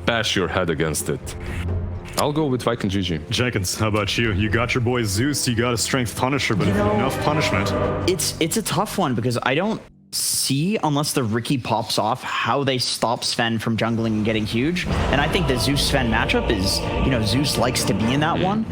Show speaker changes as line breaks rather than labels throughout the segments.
bash your head against it. I'll go with Viking GG.
Jenkins, how about you? You got your boy Zeus, you got a strength Punisher, but enough punishment.
It's a tough one because I don't see, unless the Riki pops off, how they stop Sven from jungling and getting huge. And I think the Zeus-Sven matchup is, you know, Zeus likes to be in that one,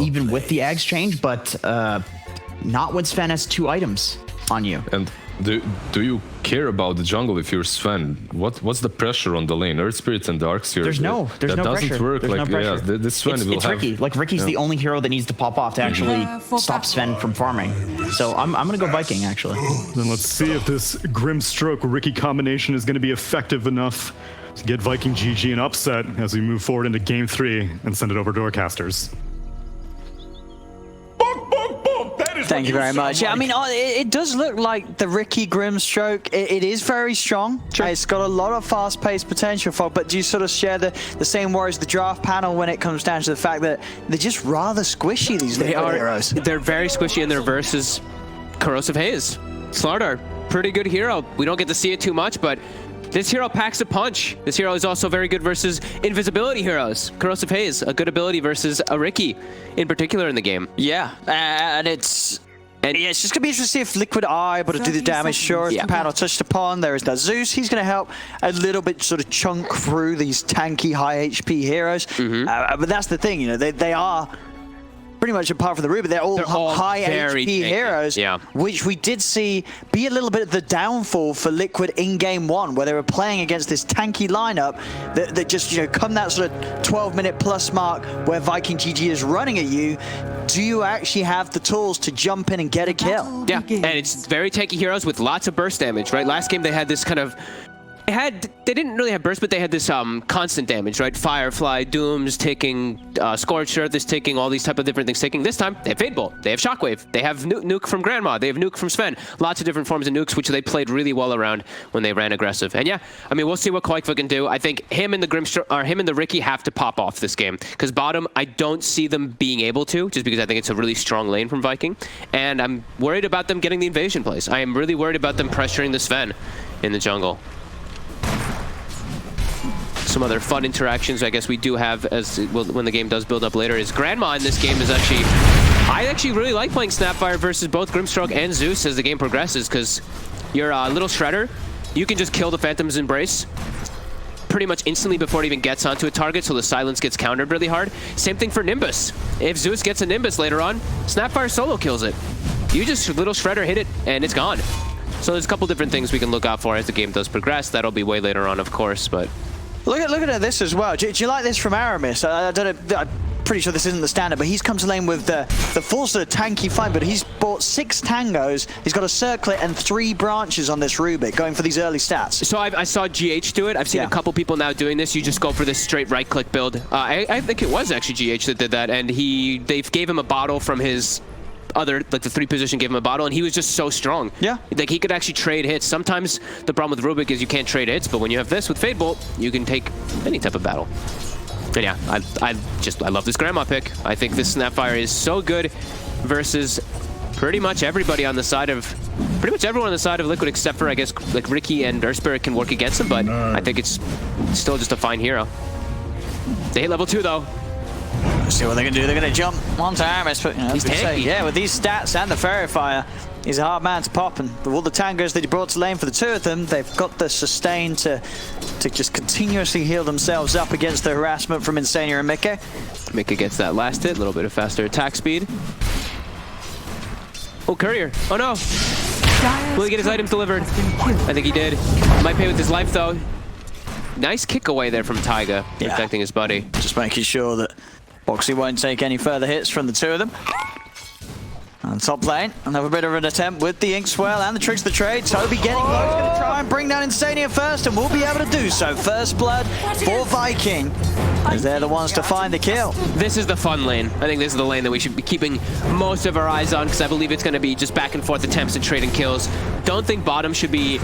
even with the exchange, but not when Sven has 2 items on you.
And do you care about the jungle if you're Sven? What's the pressure on the lane? Earth Spirit and Dark Sphere.
There's no
that doesn't
pressure.
work.
There's
like
no pressure.
yeah, this Sven will
it's
have.
Riki. Like Riki's the only hero that needs to pop off to actually stop Sven from farming. So I'm gonna go Viking actually.
Then let's see if this Grimstroke Riki combination is going to be effective enough to get Viking GG an upset as we move forward into Game 3 and send it over to our casters.
Thank you very much. Yeah, I mean, it does look like the Riki Grimstroke. It is very strong. Sure. It's got a lot of fast-paced potential for it, but do you sort of share the same worries the draft panel when it comes down to the fact that they're just rather squishy, these heroes?
They're very squishy, and their versus Corrosive Haze. Slardar, pretty good hero. We don't get to see it too much, but this hero packs a punch. This hero is also very good versus invisibility heroes. Corrosive Haze, a good ability versus a Riki in particular in the game.
Yeah, and it's just going to be interesting if Liquid are able to do the damage. Sure, as the panel touched upon, there is that Zeus. He's going to help a little bit sort of chunk through these tanky, high HP heroes. But that's the thing, you know, they are pretty much apart from the Ruby, they're all high HP heroes, which we did see be a little bit of the downfall for Liquid in Game 1, where they were playing against this tanky lineup that just, you know, come that sort of 12-minute plus mark where Viking GG is running at you, do you actually have the tools to jump in and get a kill?
Yeah, and it's very tanky heroes with lots of burst damage, right? Last game they had this kind of they didn't really have burst, but they had this constant damage, right? Firefly, Dooms taking, Scorched Earth is taking, all these type of different things taking. This time, they have Fade Bolt, they have Shockwave, they have Nuke from Grandma, they have Nuke from Sven. Lots of different forms of nukes, which they played really well around when they ran aggressive. And yeah, I mean, we'll see what Koikva can do. I think him and the Riki have to pop off this game. Because bottom, I don't see them being able to, just because I think it's a really strong lane from Viking. And I'm worried about them getting the invasion plays. I am really worried about them pressuring the Sven in the jungle. Some other fun interactions I guess we do have as when the game does build up later is Grandma in this game is actually... I actually really like playing Snapfire versus both Grimstroke and Zeus as the game progresses, because your little Shredder, you can just kill the Phantom's Embrace pretty much instantly before it even gets onto a target, so the silence gets countered really hard. Same thing for Nimbus. If Zeus gets a Nimbus later on, Snapfire solo kills it. You just little Shredder hit it and it's gone. So there's a couple different things we can look out for as the game does progress. That'll be way later on, of course, but...
Look at this as well. Do you like this from Aramis? I don't know. I'm pretty sure this isn't the standard, but he's come to lane with the full sort of tanky fight, but he's bought 6 tangos. He's got a circlet and 3 branches on this Rubik, going for these early stats.
So I saw GH do it. I've seen a couple people now doing this. You just go for this straight right-click build. I think it was actually GH that did that, and they gave him a bottle from his... other, like the 3 position gave him a bottle, and he was just so strong. Yeah. Like he could actually trade hits. Sometimes the problem with Rubik is you can't trade hits, but when you have this with Fade Bolt, you can take any type of battle. And yeah, I love this Grandma pick. I think this Snapfire is so good versus pretty much everybody on the side of, pretty much everyone on the side of Liquid except for, I guess, like Riki and Earth Spirit can work against him, but I think it's still just a fine hero. They hit level 2 though.
Let's see what they can do. They're going to jump one time. But, you know, he's tanky. Yeah, with these stats and the Fairy Fire, he's a hard man to pop. And with all the tangos that he brought to lane for the 2 of them, they've got the sustain to just continuously heal themselves up against the harassment from Insania and Mika.
Mika gets that last hit, a little bit of faster attack speed. Oh, Courier. Oh no. Will he get his items delivered? I think he did. Might pay with his life though. Nice kick away there from Taiga, protecting his buddy.
Just making sure that Boxy won't take any further hits from the 2 of them. On top lane, another bit of an attempt with the Ink Swirl and the Tricks of the Trade. Toby getting low, he's going to try and bring down Insania first, and will be able to do so. First blood for Viking, as they're the ones to find the kill.
This is the fun lane. I think this is the lane that we should be keeping most of our eyes on, because I believe it's going to be just back and forth attempts and trading kills. Don't think bottom should be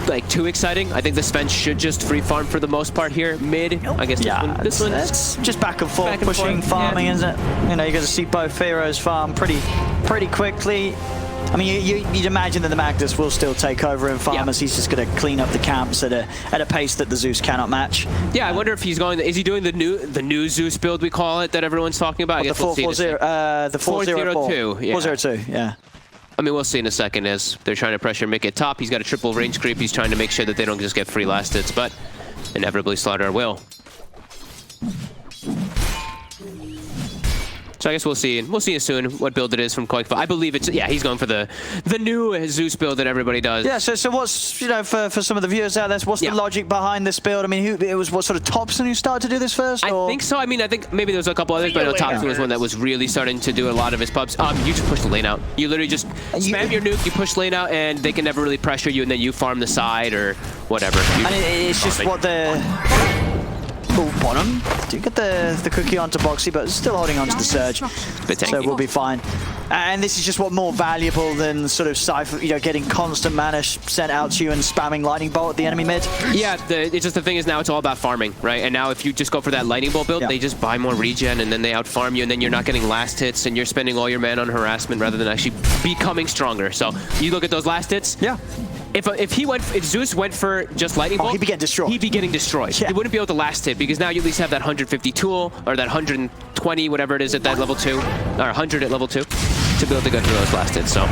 like too exciting. I think the Sven should just free farm for the most part here. Mid, I guess this one
it's just back and forth, pushing, farming, isn't it? You know, you're going to see both heroes farm pretty quickly. I mean, you'd imagine that the Magnus will still take over in farmers. He's just going to clean up the camps at a pace that the Zeus cannot match.
Yeah, I wonder if he's going. Is he doing the new Zeus build we call it that everyone's talking about? I guess
The
we'll see in a second.
402.
Yeah.
402. Yeah.
I mean, we'll see in a second as they're trying to pressure Mick at top. He's got a triple range creep. He's trying to make sure that they don't just get free last hits, but inevitably Slaughter will. So I guess we'll see soon what build it is from Koikva. I believe it's, yeah, he's going for the new Zeus build that everybody does.
Yeah, so what's, you know, for some of the viewers out there, what's the logic behind this build? I mean, it was what sort of Thompson who started to do this first? Or?
I think so. I mean, I think maybe there's a couple others, but I know Thompson was one that was really starting to do a lot of his pubs. You just push the lane out. You literally just spam your nuke, you push lane out, and they can never really pressure you, and then you farm the side or whatever.
And it's just what the... Oh, bottom. Do get the cookie onto Boxy, but still holding onto the surge. So we'll be fine. And this is just what more valuable than sort of Cypher, you know, getting constant mana sent out to you and spamming Lightning Bolt at the enemy mid.
Yeah, it's just the thing is now it's all about farming, right? And now if you just go for that Lightning Bolt build, they just buy more regen and then they outfarm you, and then you're not getting last hits and you're spending all your mana on harassment rather than actually becoming stronger. So you look at those last hits.
Yeah.
If Zeus went for just Lightning Bolt,
he'd be getting destroyed.
He'd be getting destroyed.
Yeah.
He wouldn't be able to last hit because now you at least have that 150 tool or that 120, whatever it is at that level 2, or 100 at level 2, to be able to go through those last hits. So,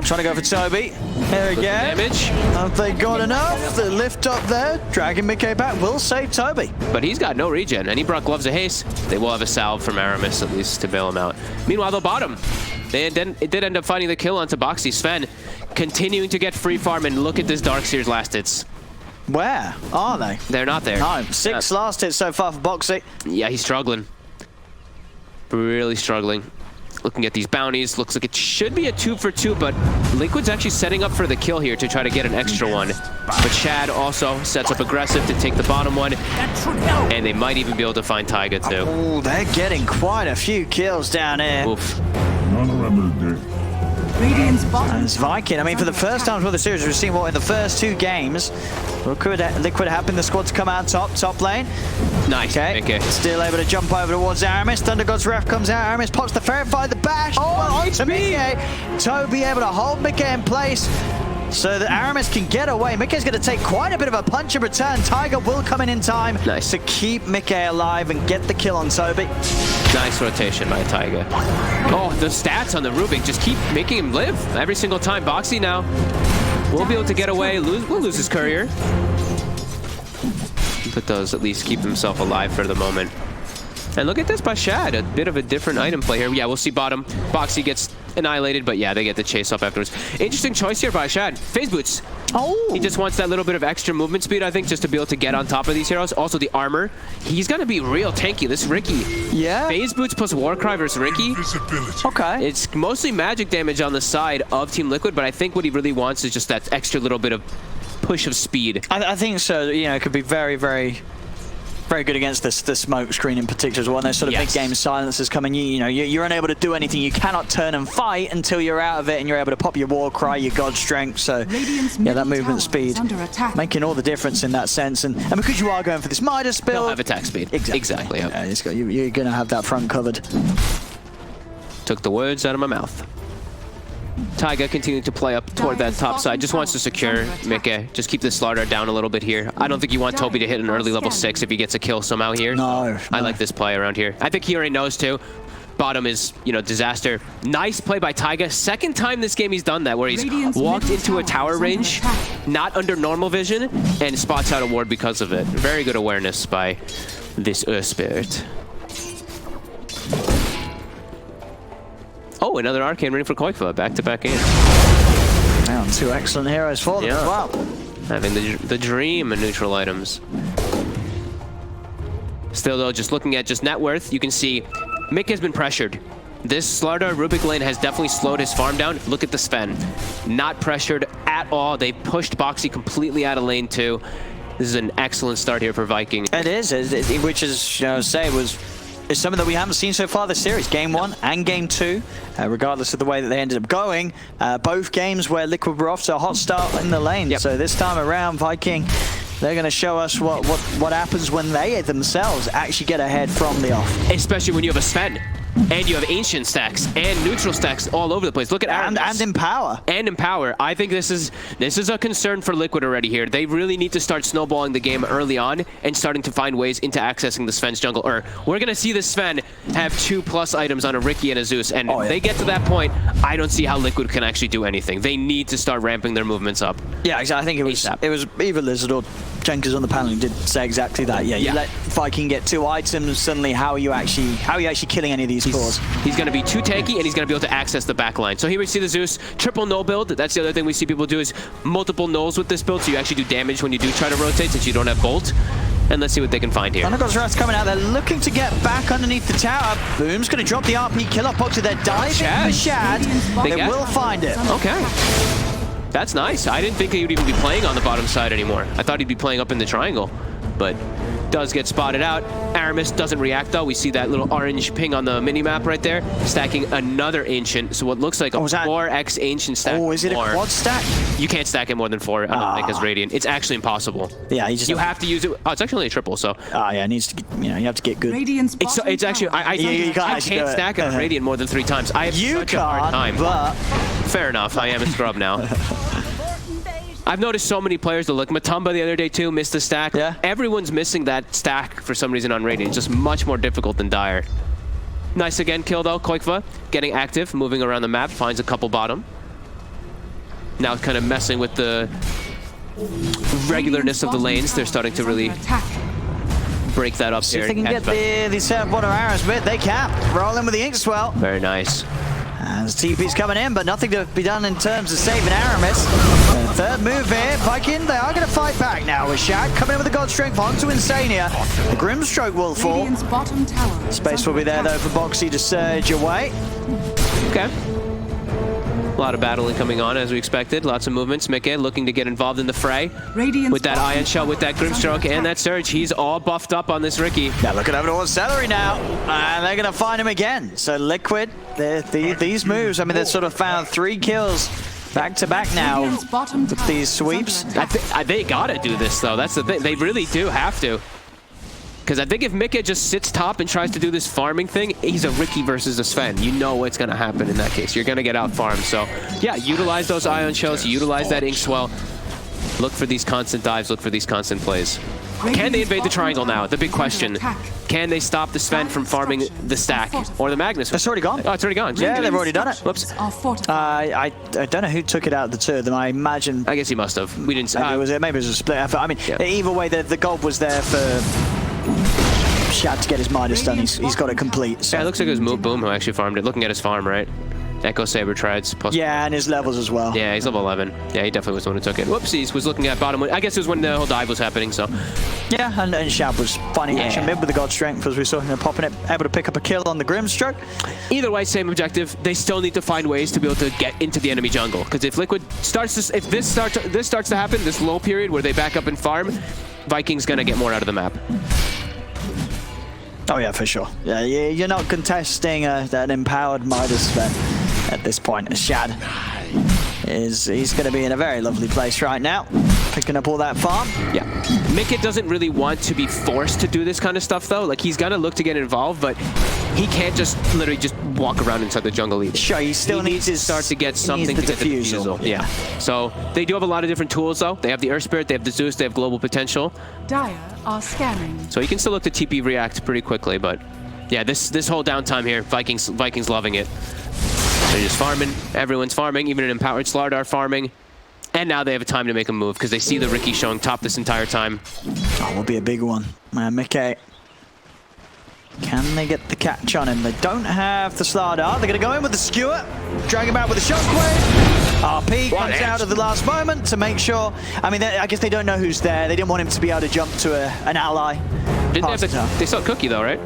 trying to go for Toby. There again.
Damage.
Have they got enough? The lift up there, dragging Mickey back, will save Toby.
But he's got no regen, and he brought Gloves of Haste. They will have a salve from Aramis at least to bail him out. Meanwhile, the bottom, it did end up finding the kill onto Boxy. Sven continuing to get free farm, and look at this Darkseer's last hits.
Where are they?
They're not there.
No, 6 last hits so far for Boxy.
Yeah, he's struggling. Really struggling. Looking at these bounties, looks like it should be a 2 for 2, but Liquid's actually setting up for the kill here to try to get an extra one. But Shad also sets up aggressive to take the bottom one, and they might even be able to find Taiga too.
Oh, they're getting quite a few kills down here.
Oof.
As Viking, I mean, for the first time for the series, we've seen what in the first 2 games, Liquid happened the squad to come out top lane.
Nice.
Okay. Still able to jump over towards Aramis. Thunder God's Ref comes out. Aramis pops the Ferret Fire, the bash. Onto Mickey. Toby able to hold Mickey in place so that Aramis can get away. Mickey's going to take quite a bit of a punch in return. Tiger will come in time to keep Mickey alive and get the kill on Toby.
Nice rotation by Taiga. Oh, the stats on the Rubik just keep making him live every single time. Boxy now will be able to get away. We'll lose his courier. But does at least keep himself alive for the moment. And look at this by Shad, a bit of a different item play here. Yeah, we'll see bottom. Boxy gets annihilated, but yeah, they get the chase up afterwards. Interesting choice here by Shad. Phase boots.
Oh!
He just wants that little bit of extra movement speed, I think, just to be able to get on top of these heroes. Also, the armor. He's going to be real tanky. This Riki.
Yeah.
Phase boots plus Warcry versus Riki.
Okay.
It's mostly magic damage on the side of Team Liquid, but I think what he really wants is just that extra little bit of push of speed.
I think so. You know, it could be very, very... very good against the smoke screen in particular as well. And those sort of big game silencers coming, you know, you're unable to do anything. You cannot turn and fight until you're out of it, and you're able to pop your war cry, your god strength. So yeah, that movement speed making all the difference in that sense. And because you are going for this Midas build,
you'll have attack speed. Exactly. Yep.
Yeah, you're going to have that front covered.
Took the words out of my mouth. Taiga continuing to play up toward that top side. Just wants to secure Mickey. Just keep the Slaughter down a little bit here. I don't think you want Toby to hit an early level 6 if he gets a kill somehow here.
No.
I like this play around here. I think he already knows too. Bottom is, you know, disaster. Nice play by Taiga. Second time this game he's done that, where he's walked into a tower range, not under normal vision, and spots out a ward because of it. Very good awareness by this Spirit. Oh, another Arcane ring for Koikva, back-to-back in.
Down 2 excellent heroes for them as well.
Having the dream and neutral items. Still though, just looking at just net worth, you can see Mick has been pressured. This Slaughter Rubik lane has definitely slowed his farm down. Look at the Sven. Not pressured at all. They pushed Boxy completely out of lane 2. This is an excellent start here for Viking.
It is, which is, you know, is something that we haven't seen so far this series. Game 1 and Game 2, regardless of the way that they ended up going. Both games where Liquid were off to a hot start in the lane. So this time around, Viking, they're going to show us what happens when they themselves actually get ahead from the off.
Especially when you have a Sven. and you have ancient stacks and neutral stacks all over the place. Look at
And Empower.
And Empower. I think this is a concern for Liquid already here. They really need to start snowballing the game early on and starting to find ways into accessing the Sven's jungle. Or we're going to see the Sven have 2+ items on a Riki and a Zeus. And if they get to that point, I don't see how Liquid can actually do anything. They need to start ramping their movements up.
Yeah, exactly. I think it was either Lizard or Jenkins on the panel who did say exactly that. Yeah, you let Viking get 2 items, suddenly how are you actually killing any of these cores?
He's going to be too tanky, and he's going to be able to access the back line. So here we see the Zeus triple null build. That's the other thing we see people do is multiple nulls with this build, so you actually do damage when you do try to rotate since you don't have bolt. And let's see what they can find here.
Thundergod's Wrath's coming out. They're looking to get back underneath the tower. Boom's going to drop the RP kill-off box to their diving for Shad. They will find it.
Okay. That's nice. I didn't think he would even be playing on the bottom side anymore. I thought he'd be playing up in the triangle, but does get spotted out. Aramis doesn't react though. We see that little orange ping on the mini-map right there, stacking another Ancient. So what looks like a 4x Ancient stack.
Oh, is it a quad stack?
You can't stack it more than 4 on Mika's Radiant. It's actually impossible.
Yeah,
you have to use it. Oh, it's actually only a triple, so.
Yeah, it needs to, you have to get good.
It's actually, I can't stack a Radiant more than 3 times. I have such a hard time.
But
fair enough, I am a scrub now. I've noticed so many players that look. Matumba the other day too missed the stack.
Yeah.
Everyone's missing that stack for some reason on Radiant. It's just much more difficult than Dire. Nice again kill though. Koikva getting active, moving around the map, finds a couple bottom. Now kind of messing with the regularness of the lanes. They're starting to really break that up here.
If they can get the set of bottom arrows mid, they can. Roll in with the Inkswell.
Very nice.
As TP's coming in, but nothing to be done in terms of saving Aramis. Third move here, Viking, they are going to fight back now with Shad coming in with the God Strength onto Insania. The Grimstroke will fall. Space will be there though for Boxy to surge away.
Okay. A lot of battling coming on as we expected. Lots of movements. Mikke looking to get involved in the fray. With that Ion Shell, with that Grimstroke, and that Surge. He's all buffed up on this Riki.
Yeah, looking over towards Celery now. And they're going to find him again. So Liquid, these moves, I mean, they've sort of found 3 kills back to back now with these sweeps.
They gotta do this though. That's the thing. They really do have to. Because I think if Mikke just sits top and tries to do this farming thing, he's a Riki versus a Sven. You know what's going to happen in that case. You're going to get out-farmed. So, yeah, utilize those Ion Shells, utilize that Inkswell. Look for these constant dives, look for these constant plays. Can they invade the triangle now? The big question. Can they stop the Sven from farming the stack or the Magnus?
It's already gone.
Oh, it's already gone.
Yeah, they've already done it.
Whoops.
I don't know who took it out of the 2 of them. I imagine.
I guess he must have. We didn't.
Maybe it was a split effort. I mean, either way, the gold was there for Shad to get his Midas done. He's got it complete. So.
Yeah, it looks like it was Boom who actually farmed it. Looking at his farm, right? Echo Saber Trides. Plus
and his levels as well.
Yeah, he's level 11. Yeah, he definitely was the one who took it. Whoopsies, was looking at bottom. I guess it was when the whole dive was happening, so.
Yeah, and Shad was finding action mid with the God Strength as we saw him popping it, able to pick up a kill on the Grimstroke.
Either way, same objective. They still need to find ways to be able to get into the enemy jungle. Because if Liquid starts to, if this starts to happen, this lull period where they back up and farm, Viking's gonna get more out of the map.
Oh yeah, for sure. Yeah, you're not contesting that empowered Midas Sven at this point. Shad he's going to be in a very lovely place right now, picking up all that farm.
Yeah, Mikke doesn't really want to be forced to do this kind of stuff though. Like he's gonna look to get involved, but he can't just literally just walk around inside the jungle either.
Sure, he still needs to
start to get something to get the defusal. Yeah. So they do have a lot of different tools though. They have the Earth Spirit, they have the Zeus, they have global potential.
Dire are scanning.
So you can still look to TP react pretty quickly, but yeah, this whole downtime here, Vikings loving it. They're just farming. Everyone's farming. Even an empowered Slardar farming. And now they have a time to make a move because they see the Riki showing top this entire time.
Oh, will be a big one. Mikke. Can they get the catch on him? They don't have the Slardar. They're going to go in with the Skewer. Drag him out with the Shockwave. RP comes out at the last moment to make sure. I mean, I guess they don't know who's there. They didn't want him to be able to jump to an ally.
They saw Cookie though, right?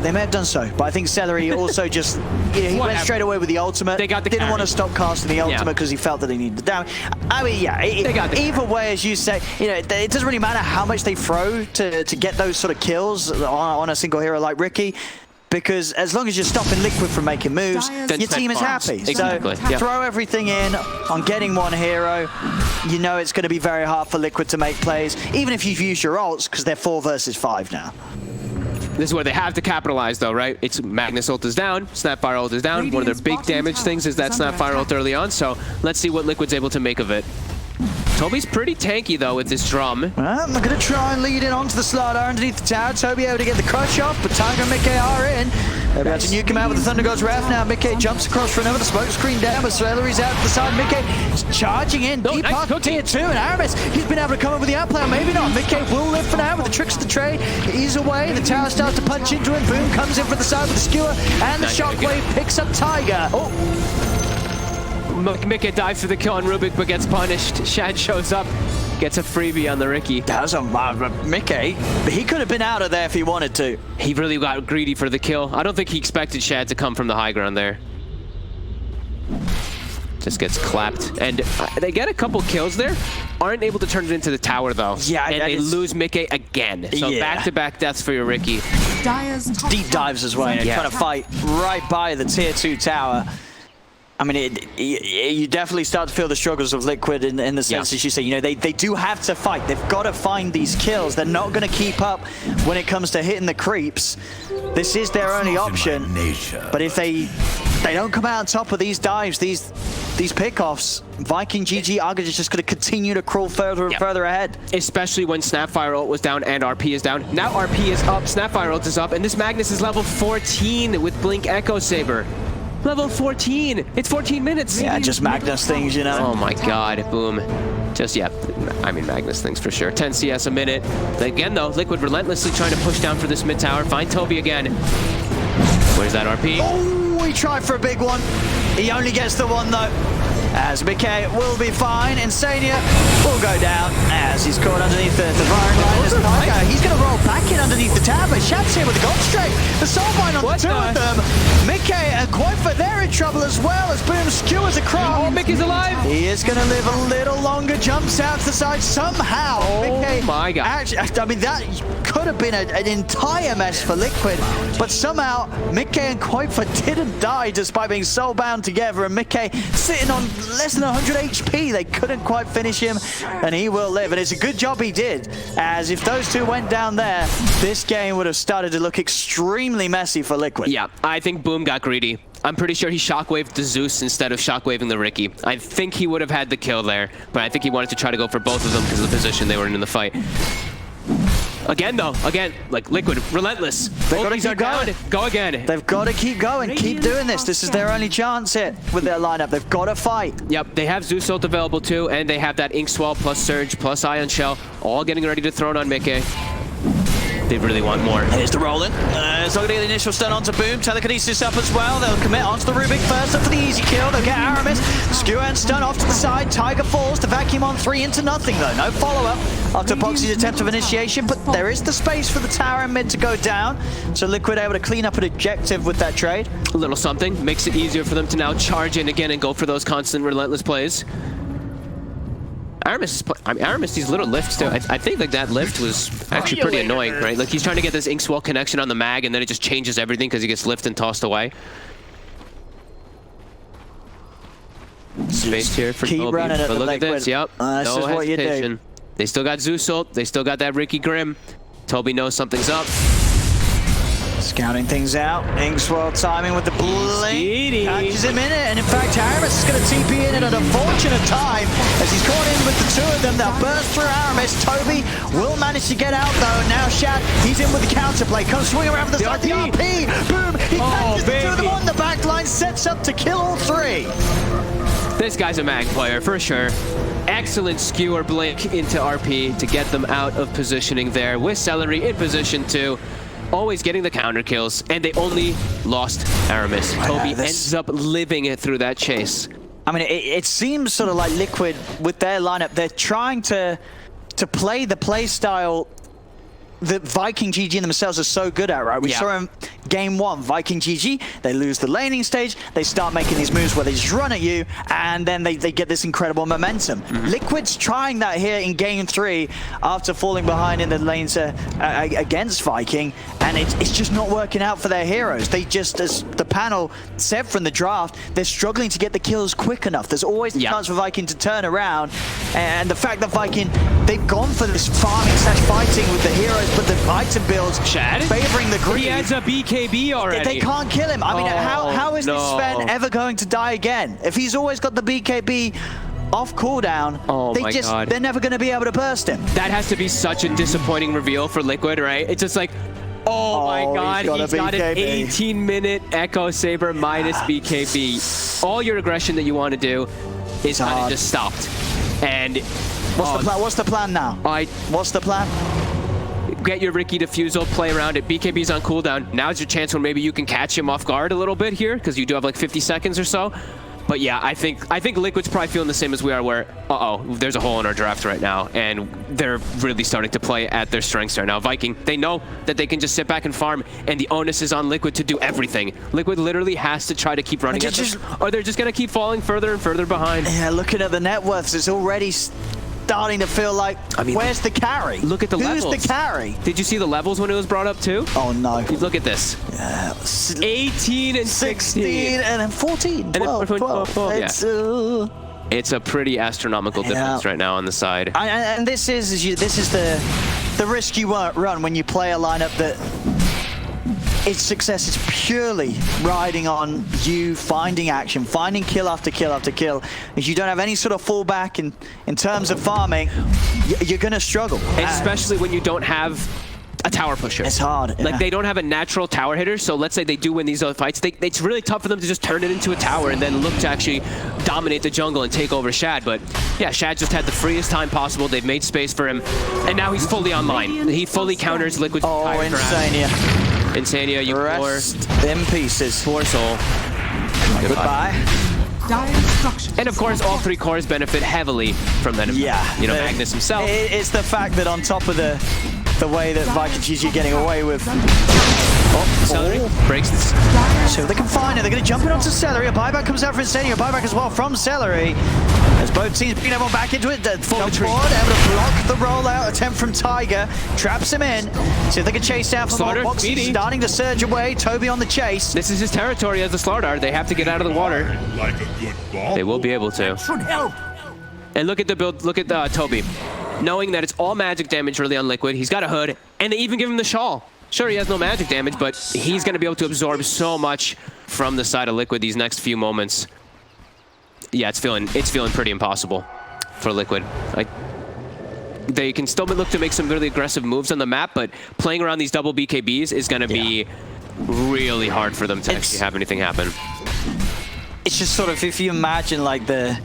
They may have done so, but I think Celery also just he went straight away with the ultimate.
They got the
didn't want to stop casting the ultimate because he felt that he needed the damage. I mean, yeah, either way, as you say, it doesn't really matter how much they throw to get those sort of kills on a single hero like Riki. Because as long as you're stopping Liquid from making moves, your team is happy.
Exactly.
So throw everything in on getting one hero. You know it's going to be very hard for Liquid to make plays, even if you've used your ults, because they're 4 versus 5 now.
This is where they have to capitalize, though, right? It's Magnus ult is down, Snapfire ult is down. One of their big damage things is that Snapfire ult early on, so let's see what Liquid's able to make of it. Toby's pretty tanky, though, with this drum.
I'm going to try and lead in onto the Slardar underneath the tower. Toby able to get the crush off, but Tiger and Mickey are in. They're about to nuke him out with the Thunder God's Wrath now. Mickey jumps across for another. The smoke screen down, but Celery's out to the side. Mickey is charging in.
Oh,
Deep
nice
past tier 2, and Aramis, he's been able to come up with the outplay, or maybe not. Mickey will live for now with the tricks of the trade. He's away. The tower starts to punch into him. Boom comes in for the side with the skewer, and the shockwave picks up Tiger. Oh.
Mickey dives for the kill on Rubik, but gets punished. Shad shows up, gets a freebie on the Riki.
That was a Mickey, but he could have been out of there if he wanted to.
He really got greedy for the kill. I don't think he expected Shad to come from the high ground there. Just gets clapped. And they get a couple kills there. Aren't able to turn it into the tower, though.
Yeah,
and they lose Mickey again. So back-to-back deaths for your Riki.
Deep dives as well, trying to fight right by the tier 2 tower. I mean, you definitely start to feel the struggles of Liquid in the sense, as you say, you know, they do have to fight. They've got to find these kills. They're not going to keep up when it comes to hitting the creeps. This is their only option. But if they don't come out on top of these dives, these pickoffs, Viking GG are just going to continue to crawl further and further ahead.
Especially when Snapfire ult was down and RP is down. Now RP is up, Snapfire ult is up, and this Magnus is level 14 with Blink Echo Saber. Level 14. It's 14 minutes.
Yeah, just Magnus things, you know.
Oh my god, boom. Just, I mean Magnus things for sure. 10 CS a minute. Again, though, Liquid relentlessly trying to push down for this mid tower. Find Toby again. Where's that RP?
Oh, he tried for a big one. He only gets the one, though. As Mickey will be fine. Insania will go down as he's caught underneath the firing line. He's going to roll back in underneath the tower, but Shad's here with the gold strike. The soulbind on the two of them. Mickey and Quoifer, they're in trouble as well as Boom skewers across.
Oh, Mickey's alive.
He is going to live a little longer. Jumps out to the side somehow.
Oh
Mickey,
my god.
Actually, I mean, that could have been an entire mess for Liquid, but somehow Mickey and Quoifer didn't die despite being soulbound together, and Mickey sitting on less than 100 HP. They couldn't quite finish him, and he will live. And it's a good job he did, as if those two went down there, this game would have started to look extremely messy for Liquid.
Yeah, I think Boom got greedy. I'm pretty sure he shockwaved the Zeus instead of shockwaving the Riki. I think he would have had the kill there, but I think he wanted to try to go for both of them because of the position they were in the fight. Again, though, like Liquid, relentless.
They've got to keep going.
Go again.
They've got to keep going. Keep doing this. This is their only chance here with their lineup. They've got to fight.
Yep, they have Zeus ult available too, and they have that Ink Swell plus Surge plus Ion Shell, all getting ready to throw it on Mickey. They really want more.
Here's the rolling. It's not going to get the initial stun onto Boom. Telekinesis up as well. They'll commit onto the Rubik first up for the easy kill. They'll get Aramis. Skewer and stun off to the side. Tiger falls. The vacuum on 3 into nothing though. No follow-up after Boxy's attempt of initiation, but there is the space for the tower and mid to go down. So Liquid able to clean up an objective with that trade.
A little something. Makes it easier for them to now charge in again and go for those constant relentless plays. Aramis, these little lifts too. I think like that lift was actually pretty annoying, right? Like he's trying to get this Ink Swell connection on the mag, and then it just changes everything because he gets lifted and tossed away. Space here for Toby. But look at this. Yep. No hesitation. They still got Zeus ult. They still got that Riki Grim. Toby knows something's up.
Scouting things out. Ink Swell timing with the blink. Catches him in it. And in fact, Aramis is going to TP in at an unfortunate time as he's caught in with the two of them. They'll burst through Aramis. Toby will manage to get out though. Now Shad, he's in with the counterplay. Comes swing around with the side. The RP. Boom. He catches the two of them on the back line. Sets up to kill all three.
This guy's a mag player for sure. Excellent skewer blink into RP to get them out of positioning there with Celery in position 2. Always getting the counter kills, and they only lost Aramis. Toby ends up living it through that chase.
I mean, it seems sort of like Liquid with their lineup. They're trying to play the play style that Viking GG themselves are so good at, right? We saw him game 1, Viking GG, they lose the laning stage, they start making these moves where they just run at you, and then they get this incredible momentum. Liquid's trying that here in game 3 after falling behind in the lanes against Viking, and it's just not working out for their heroes. They just, as the panel said from the draft, they're struggling to get the kills quick enough. There's always a chance for Viking to turn around, and the fact that Viking, they've gone for this farming / fighting with the heroes, but the item builds favoring the green.
He has a BKB already.
They can't kill him. I mean, how is this Sven ever going to die again? If he's always got the BKB off cooldown, they're never going to be able to burst him.
That has to be such a disappointing reveal for Liquid, right? It's just like, oh my god, he's got an 18-minute Echo Saber minus BKB. All your aggression that you want to do is kind of just stopped. And
what's the plan now? What's the plan?
Get your Riki defusal, play around it. BKB's on cooldown. Now's your chance when maybe you can catch him off guard a little bit here, because you do have like 50 seconds or so. But yeah, I think Liquid's probably feeling the same as we are, where, there's a hole in our draft right now, and they're really starting to play at their strengths right now. Viking, they know that they can just sit back and farm, and the onus is on Liquid to do everything. Liquid literally has to try to keep running at this, or they're just going to keep falling further and further behind.
Yeah, looking at the net worths, it's already starting to feel like, where's the carry?
Look at the levels.
Who's the carry?
Did you see the levels when it was brought up too?
Oh no.
Look at this. 18 and 16.
And then 14, 12.
It's a pretty astronomical difference right now on the side.
And this is the risk you run when you play a lineup that its success is purely riding on you finding action, finding kill after kill after kill. If you don't have any sort of fallback in terms of farming, you're going to struggle.
Especially when you don't have a tower pusher.
It's hard.
Like, they don't have a natural tower hitter, so let's say they do win these other fights, it's really tough for them to just turn it into a tower and then look to actually dominate the jungle and take over Shad. But yeah, Shad just had the freest time possible. They've made space for him, and now he's fully online. He fully counters Liquid's entire
Insania.
Insania, you
rest in pieces.
Poor soul.
Goodbye.
And of course, all 3 cores benefit heavily from that.
Yeah.
You know, Magnus himself.
It's the fact that on top of the way that Viking GG are getting away with.
Celery breaks this.
So they can find it. They're going to jump in onto Celery. A buyback comes out for Insania. A buyback as well from Celery. As both teams bring everyone back into it. Forward, able to block the rollout attempt from Tiger. Traps him in. See if they can chase down from the box. He's starting to surge away. Toby on the chase.
This is his territory as the Slardar. They have to get out of the water. They will be able to. And look at the build. Look at Toby. Knowing that it's all magic damage really on Liquid. He's got a hood. And they even give him the shawl. Sure, he has no magic damage, but he's going to be able to absorb so much from the side of Liquid these next few moments. Yeah, it's feeling pretty impossible for Liquid. They can still look to make some really aggressive moves on the map, but playing around these double BKBs is going to be really hard for them to actually have anything happen.
It's just sort of, if you imagine like the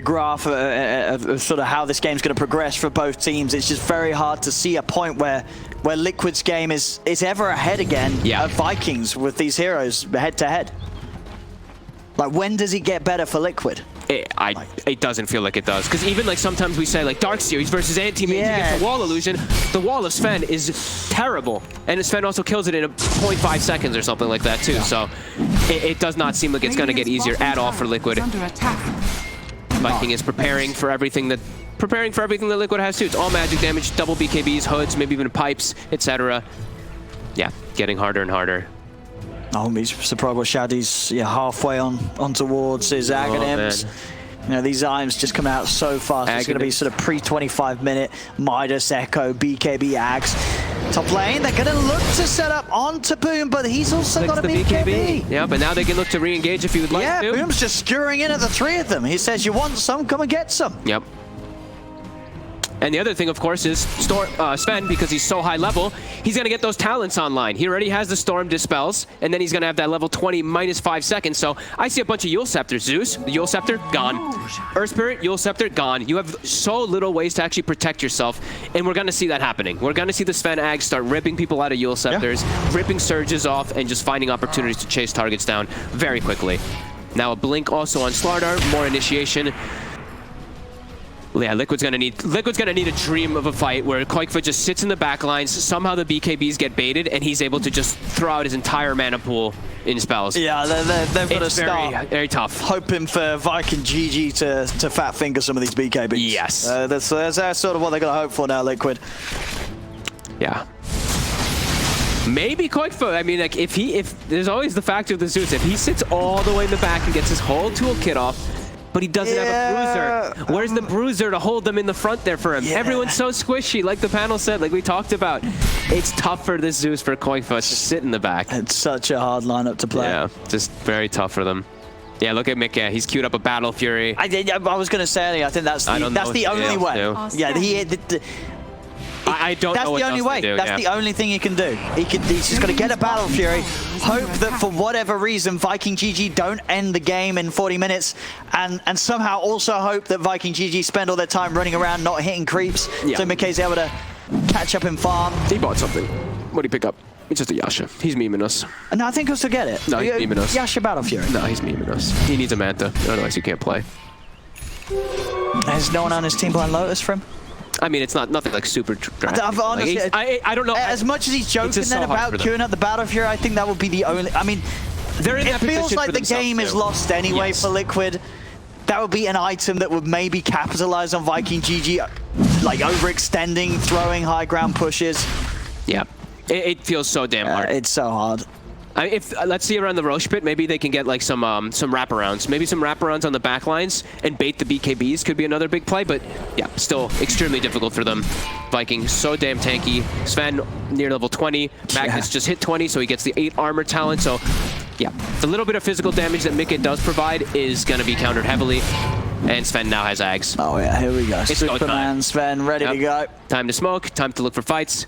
graph of sort of how this game's going to progress for both teams, it's just very hard to see a point where Liquid's game is ever ahead again of Vikings with these heroes head to head. Like, when does it get better for Liquid?
It doesn't feel like it does. Because even like sometimes we say like Dark Series versus Anti-Mage against the wall illusion, the wall of Sven is terrible. And Sven also kills it in 0.5 seconds or something like that too. So it does not seem like it's going to get easier at all for Liquid. Viking is preparing for everything that Liquid has too. It's all magic damage, double BKBs, hoods, maybe even pipes, etc. Yeah, getting harder and harder.
Oh, he's surprised what Shaddy's halfway on towards his Aghanims. You know, these items just come out so fast. It's going to be sort of pre-25 minute Midas, Echo, BKB, Ags. Top lane, they're going to look to set up onto Boom, but he's also got a BKB.
Yeah, but now they can look to re-engage if you would like to.
Yeah, Boom's just skewering in at the 3 of them. He says, you want some, come and get some.
Yep. And the other thing, of course, is Sven, because he's so high level, he's going to get those talents online. He already has the Storm Dispels, and then he's going to have that level 20 minus 5 seconds. So I see a bunch of Yule Scepters. Zeus, the Yule Scepter, gone. Earth Spirit, Yule Scepter, gone. You have so little ways to actually protect yourself, and we're going to see that happening. We're going to see the Sven Ag start ripping people out of Yule Scepters, ripping surges off, and just finding opportunities to chase targets down very quickly. Now a blink also on Slardar, more initiation. Yeah, Liquid's gonna need a dream of a fight where Koikfoot just sits in the back lines, somehow the BKBs get baited, and he's able to just throw out his entire mana pool in spells.
Yeah, they've got to
It's
start
very tough.
hoping for Viking GG to fat finger some of these BKBs.
Yes.
That's sort of what they're going to hope for now, Liquid.
Yeah. Maybe Koikfoot. I mean, like if there's always the factor of the Zeus. If he sits all the way in the back and gets his whole toolkit off, but he doesn't have a bruiser. Where's the bruiser to hold them in the front there for him?
Yeah.
Everyone's so squishy, like the panel said, like we talked about. It's tough for this Zeus for Koikfoot to sit in the back.
It's such a hard lineup to play.
Yeah, just very tough for them. Yeah, look at Mick. He's queued up a Battle Fury.
I was going to say, I think that's the only way. Yeah,
I don't know what
that's the only way. That's the only thing he can do. He's just got to get a Battle Fury, hope that for whatever reason Viking GG don't end the game in 40 minutes, and somehow also hope that Viking GG spend all their time running around, not hitting creeps, so Mickey's able to catch up and farm.
He bought something. What did he pick up? It's just a Yasha. He's memeing us.
No, I think he'll still get it.
No, he's memeing us.
Yasha Battle Fury.
No, he's memeing us. He needs a Manta, otherwise he can't play.
Has no one on his team playing Lotus for him?
I mean, it's nothing like super drastic.
Honestly,
like, I don't know.
As much as he's joking then about queuing up the Battle Fury, I think that would be the only. I mean,
they're in
it
that
feels
position
like
for
the game is lost anyway for Liquid. That would be an item that would maybe capitalize on Viking GG, like overextending, throwing high ground pushes.
Yeah, it feels so damn hard.
It's so hard.
If let's see around the Roche pit, maybe they can get like some wraparounds. Maybe some wraparounds on the back lines and bait the BKBs could be another big play, but yeah, still extremely difficult for them. Viking so damn tanky. Sven near level 20. Magnus just hit 20, so he gets the 8 armor talent. So yeah, the little bit of physical damage that Mickey does provide is going to be countered heavily. And Sven now has Ags.
Oh yeah, here we go.
It's
Superman Sven ready to go.
Time to smoke, time to look for fights.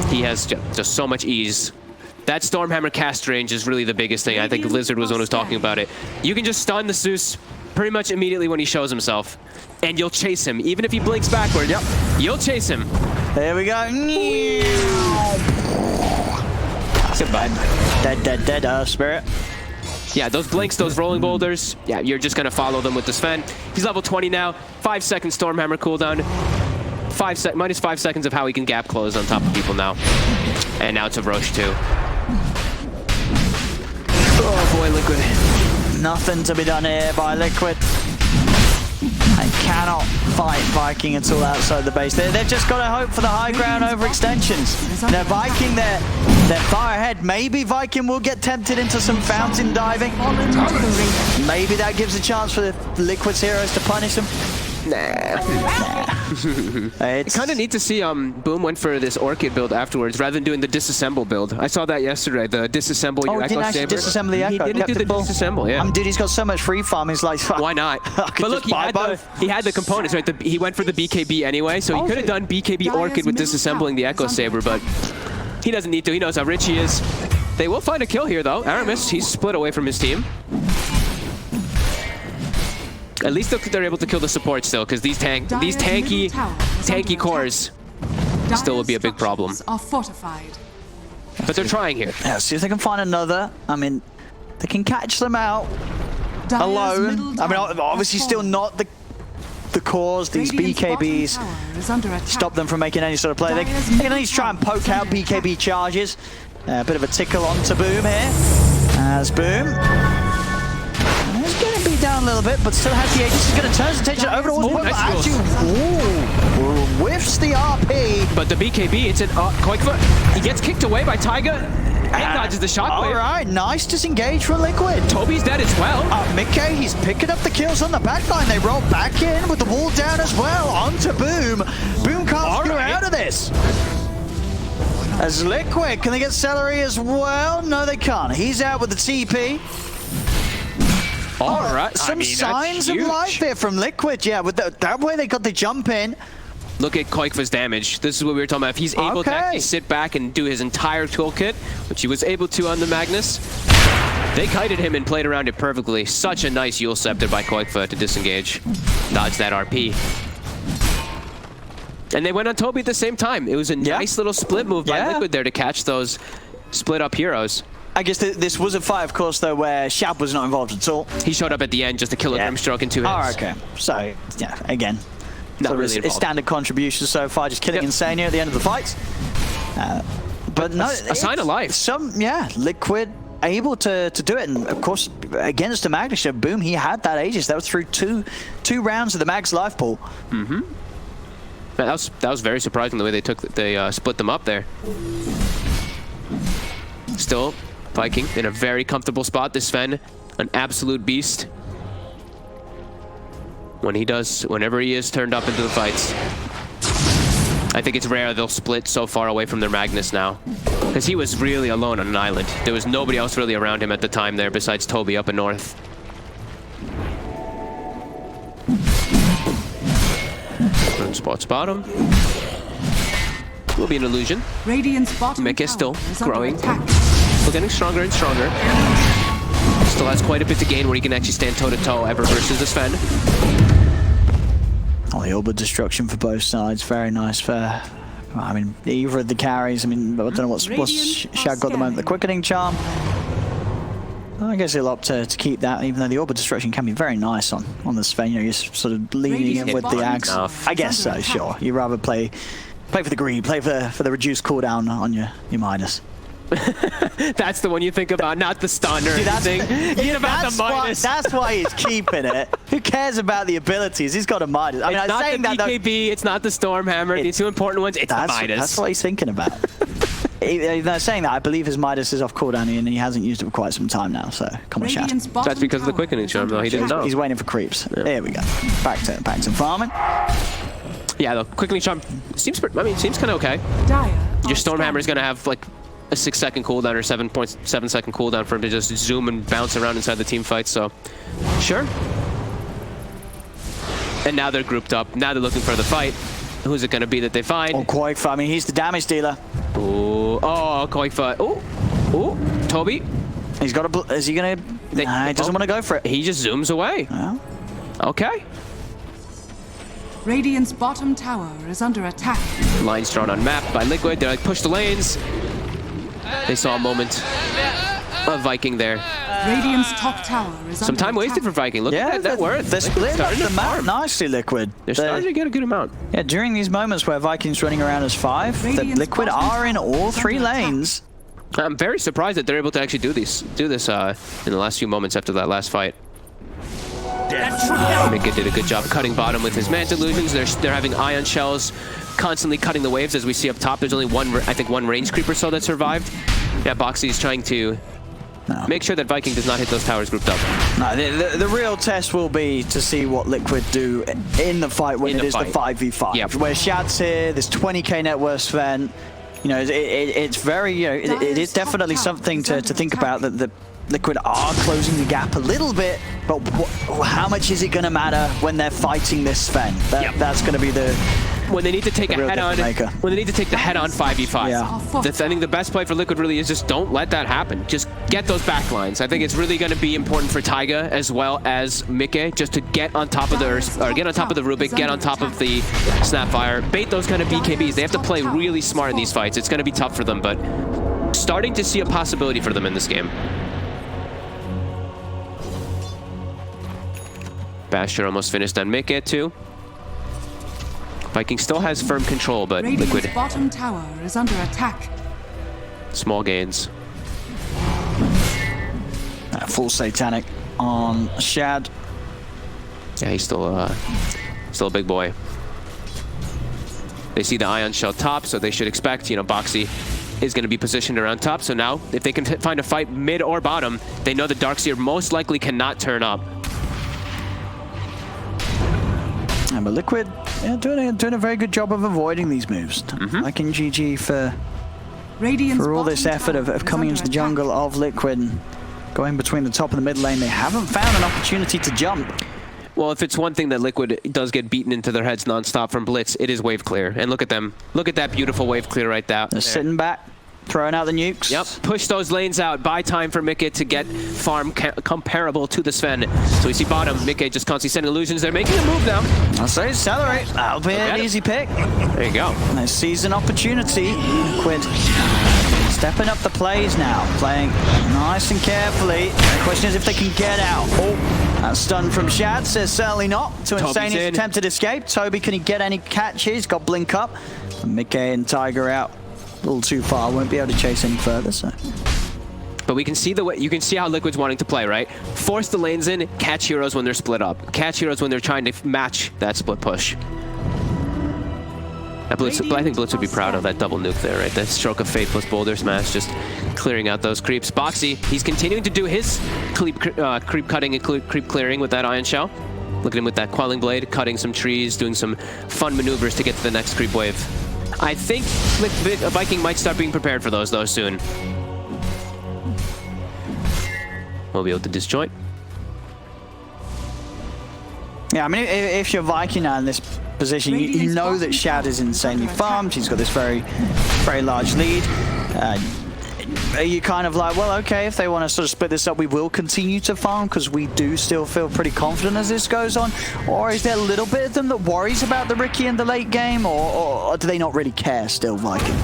He has just so much ease. That Stormhammer cast range is really the biggest thing. I think Lizard was the one who was talking about it. You can just stun the Zeus pretty much immediately when he shows himself, and you'll chase him. Even if he blinks backward, you'll chase him.
There we go. Goodbye. Dead, Spirit.
Yeah, those blinks, those rolling boulders, yeah, you're just going to follow them with the Sven. He's level 20 now. 5-second Stormhammer cooldown. Minus 5 seconds of how he can gap close on top of people now. And now it's a Roche too. Oh boy, Liquid.
Nothing to be done here by Liquid. They cannot fight Viking at all outside the base. They've just got to hope for the high ground over extensions. Now Viking, they're far ahead. Maybe Viking will get tempted into some fountain diving. Maybe that gives a chance for the Liquid's heroes to punish them.
Nah. I kind of need to see Boom went for this Orchid build afterwards rather than doing the disassemble build. I saw that yesterday, the disassemble your
he didn't actually disassemble the Echo.
He didn't do the disassemble, yeah.
Dude, he's got so much free farm, he's like,
why not? But look, he had the components, right? He went for the BKB anyway, so he could have done BKB Orchid with disassembling the Echo Saber, but he doesn't need to. He knows how rich he is. They will find a kill here, though. Aramis, he's split away from his team. At least they're able to kill the support still, because these tanky cores still will be a big problem.
Are fortified.
But they're trying here.
Yeah, see if they can find another. I mean, they can catch them out alone. I mean, obviously still not the cores, these BKBs. Stop them from making any sort of play. They can at least try and poke out BKB charges. A bit of a tickle onto Boom here. As Boom. He's getting beat down a little bit, but still has the Aegis. He's going to turn his attention over towards Boom. Actually, whiffs the RP.
But the BKB, it's an Koikfoot. He gets kicked away by Taiga and dodges the shockwave.
All right, nice disengage from Liquid.
Toby's dead as well.
Mickey, he's picking up the kills on the backline. They roll back in with the wall down as well. Onto Boom. Boom can't screw out of this. As Liquid, can they get Celery as well? No, they can't. He's out with the TP.
All right.
Some signs of life there from Liquid. Yeah, with that way they got the jump in.
Look at Koikfoot's damage. This is what we were talking about. If he's able to actually sit back and do his entire toolkit, which he was able to on the Magnus, they kited him and played around it perfectly. Such a nice Yule Scepter by Koikfoot to disengage. Dodge that RP. And they went on Toby at the same time. It was a nice little split move by Liquid there to catch those split up heroes.
I guess this was a fight, of course, though, where Shad was not involved at all.
He showed up at the end just to kill a Grimstroke in 2 hits.
Oh, okay. So, yeah, again,
Not really
his standard contributions so far, just killing Insania at the end of the fight. But no,
a sign of life.
Liquid able to do it, and of course, against the Magnesha, boom, he had that Aegis. That was through two rounds of the Mag's life pool.
Mm-hmm. That was very surprising the way they split them up there. Still, Viking in a very comfortable spot. This Sven, an absolute beast. Whenever he is turned up into the fights. I think it's rare they'll split so far away from their Magnus now. Because he was really alone on an island. There was nobody else really around him at the time there besides Toby up in north. Spots bottom. Will be an illusion.
Radiant's bottom
Mick is still
tower is under
growing.
attack.
Still getting stronger and stronger. Still has quite a bit to gain where he can actually stand toe-to-toe ever versus the Sven.
Oh, the orb of destruction for both sides. Very nice for, I mean, either of the carries. I mean, I don't know what's Shad got at the moment. The quickening charm. I guess he'll opt to keep that, even though the orb of destruction can be very nice on the Sven. You know, you're sort of leaning in with the axe. I guess so, sure. You'd rather play for the greed, play for the reduced cooldown on your Midas.
That's the one you think about, not the stun or anything.
That's why he's keeping it. Who cares about the abilities? He's got a Midas. I mean,
it's not the BKB, it's not the Stormhammer, the two important ones, it's the Midas.
That's what he's thinking about. Saying that, I believe his Midas is off cooldown and he hasn't used it for quite some time now, so come on, Shad.
That's because of the quickening charm, though. He didn't know.
He's waiting for creeps. Yeah. There we go. Back to farming.
Yeah, the quickening charm seems kind of okay. Your Stormhammer is going to have like a 6-second cooldown or 7.7 second cooldown for him to just zoom and bounce around inside the team fight, so sure. And now they're grouped up. Now they're looking for the fight. Who's it going to be that they find?
Oh, Koifa. I mean, he's the damage dealer.
Ooh. Oh, Koifa. Ooh. Toby.
He's got a... Is he going to... Nah, he doesn't want to go for it.
He just zooms away.
Yeah.
Okay.
Radiant's bottom tower is under attack.
Lines drawn on map by Liquid. They're like, push the lanes. They saw a moment of Viking there.
Radiant's top tower is
Some time wasted for Viking. Look at that net worth.
They're splitting up the map nicely, Liquid.
They're starting to get a good amount.
Yeah, during these moments where Viking's running around as 5, the Liquid are in all 3 lanes.
I'm very surprised that they're able to actually do this in the last few moments after that last fight. Mika did a good job cutting bottom with his Manta Illusions. They're having Ion Shells constantly cutting the waves, as we see up top. There's only one range creeper so that survived. Yeah, Boxy is trying to make sure that Viking does not hit those towers grouped up.
No, the real test will be to see what Liquid do in the fight when it is the 5v5.
Yep.
Where Shad's here, there's 20k net worth Sven. You know, it's very, you know, it is definitely something to think about, that the Liquid are closing the gap a little bit, but how much is it going to matter when they're fighting this Sven? That's going to be the...
When they need to take a head-on, when they need to take the head-on 5v5.
Yeah.
I think the best play for Liquid really is just don't let that happen. Just get those back lines. I think it's really going to be important for Taiga as well as Mikke just to get on top of the Rubik, get on top of the Snapfire, bait those kind of BKBs. They have to play really smart in these fights. It's going to be tough for them, but starting to see a possibility for them in this game. Basher almost finished on Mikke too. Viking still has firm control, but Liquid.
Bottom tower is under attack.
Small gains.
Full Satanic on Shad.
Yeah, he's still a big boy. They see the Ion Shell top, so they should expect, you know, Boxy is going to be positioned around top. So now, if they can find a fight mid or bottom, they know the Darkseer most likely cannot turn up.
Yeah, but Liquid doing a very good job of avoiding these moves. Viking GG for all this effort of coming into the jungle of Liquid and going between the top and the mid lane. They haven't found an opportunity to jump.
Well, if it's one thing that Liquid does get beaten into their heads nonstop from Blitz, it is wave clear. And look at them. Look at that beautiful wave clear right there.
They're sitting back, throwing out the nukes.
Yep, push those lanes out. Buy time for Mikke to get farm comparable to the Sven. So we see bottom, Mikke just constantly sending illusions. They're making a move now.
I'll say accelerate. That'll be an easy pick.
There you go.
They seize an opportunity. Liquid stepping up the plays now, playing nice and carefully. The question is if they can get out. Oh, that stun from Shad says certainly not. To Insane his attempted escape. Toby, can he get any catches? Got blink up. Mickey and Tiger out a little too far. Won't be able to chase any further. So.
But we can see the way, you can see how Liquid's wanting to play, right? Force the lanes in, catch heroes when they're split up. Catch heroes when they're trying to match that split push. I think Blitz would be proud of that double nuke there, right? That stroke of fate plus boulder smash, just clearing out those creeps. Boxy, he's continuing to do his creep cutting and creep clearing with that Iron Shell. Look at him with that Quelling Blade, cutting some trees, doing some fun maneuvers to get to the next creep wave. I think Viking might start being prepared for those, though, soon. We'll be able to disjoint.
Yeah, I mean, if you're Viking now in this position, you know that Shad is insanely farmed. He's got this very, very large lead. Are you kind of like, well, okay, if they want to sort of split this up, we will continue to farm because we do still feel pretty confident as this goes on? Or is there a little bit of them that worries about the Riki in the late game, or do they not really care still, Viking?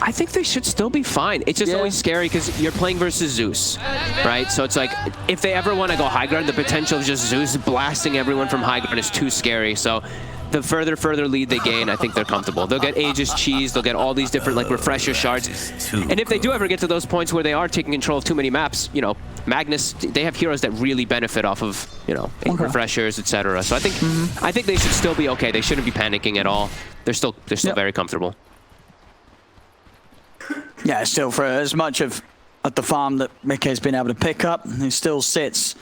I think they should still be fine. It's just always scary because you're playing versus Zeus, right? So it's like, if they ever want to go high ground, the potential of just Zeus blasting everyone from high ground is too scary. So the further lead they gain, I think they're comfortable. They'll get Aegis Cheese, they'll get all these different like refresher shards. And if they do ever get to those points where they are taking control of too many maps, you know, Magnus, they have heroes that really benefit off of, you know, refreshers, etc. So I think they should still be okay. They shouldn't be panicking at all. They're still very comfortable.
Yeah, still for as much of the farm that Mickey's been able to pick up, he still sits,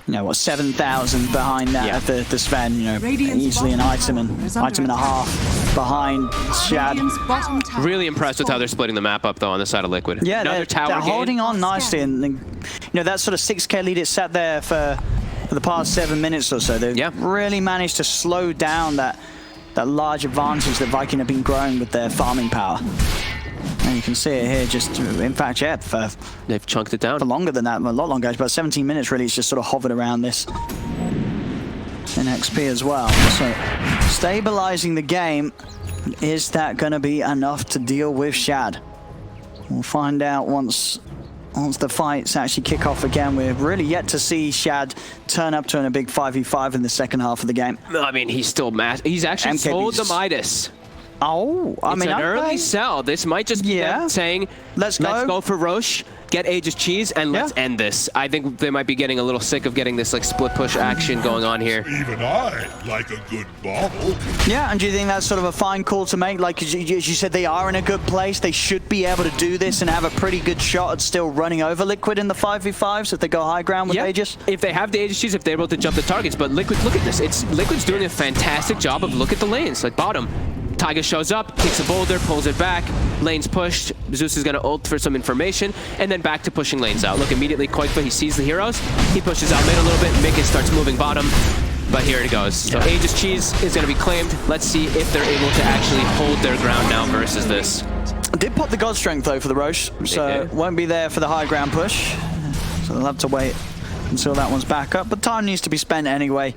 you know, what, 7,000 behind that of the Sven, you know, easily an item and a half behind Shad.
Really impressed with how they're splitting the map up, though, on the side of Liquid.
Yeah, they're holding on nicely, and you know, that sort of 6k lead, it sat there for the past 7 minutes or so. They've really managed to slow down that large advantage that Viking have been growing with their farming power. And you can see it here, just, in fact,
they've chunked it down.
For longer than that, a lot longer, about 17 minutes really, it's just sort of hovered around this in XP as well. So, stabilizing the game, is that going to be enough to deal with Shad? We'll find out once the fights actually kick off again. We're really yet to see Shad turn up to a big 5v5 in the second half of the game.
I mean, he's still he's actually sold the Midas.
Oh, I mean,
it's an early sell. This might just be them saying, let's go for Roche, get Aegis Cheese, and let's end this. I think they might be getting a little sick of getting this like split push action going on here.
Even I like a good bobble.
Yeah, and do you think that's sort of a fine call to make? Like, as you said, they are in a good place. They should be able to do this and have a pretty good shot at still running over Liquid in the 5v5s if they go high ground with Aegis.
If they have the Aegis Cheese, if they're able to jump the targets. But Liquid, look at this. Liquid's doing a fantastic job of look at the lanes, like bottom. Tiger shows up, kicks a boulder, pulls it back, lanes pushed, Zeus is going to ult for some information, and then back to pushing lanes out. Look, immediately Koikfa, he sees the heroes, he pushes out mid a little bit, Mickey starts moving bottom, but here it goes. So Aegis Cheese is going to be claimed. Let's see if they're able to actually hold their ground now versus this.
Did pop the God Strength though for the Roche, so won't be there for the high ground push. So they'll have to wait until that one's back up, but time needs to be spent anyway,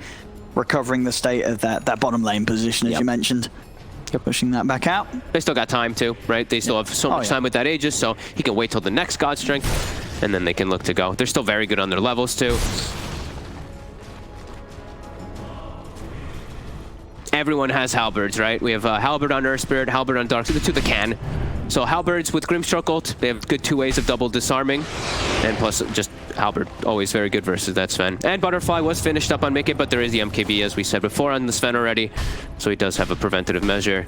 recovering the state of that bottom lane position, as you mentioned. Pushing that back out.
They still got time too, right? They still have so much time with that Aegis, so he can wait till the next God Strength, and then they can look to go. They're still very good on their levels too. Everyone has Halberds, right? We have Halberd on Earth Spirit, Halberd on Dark, to the can. So Halberds with Grimstroke ult, they have good 2 ways of double disarming, and plus just Halberd, always very good versus that Sven. And Butterfly was finished up on Mickey, but there is the MKB, as we said before, on the Sven already, so he does have a preventative measure.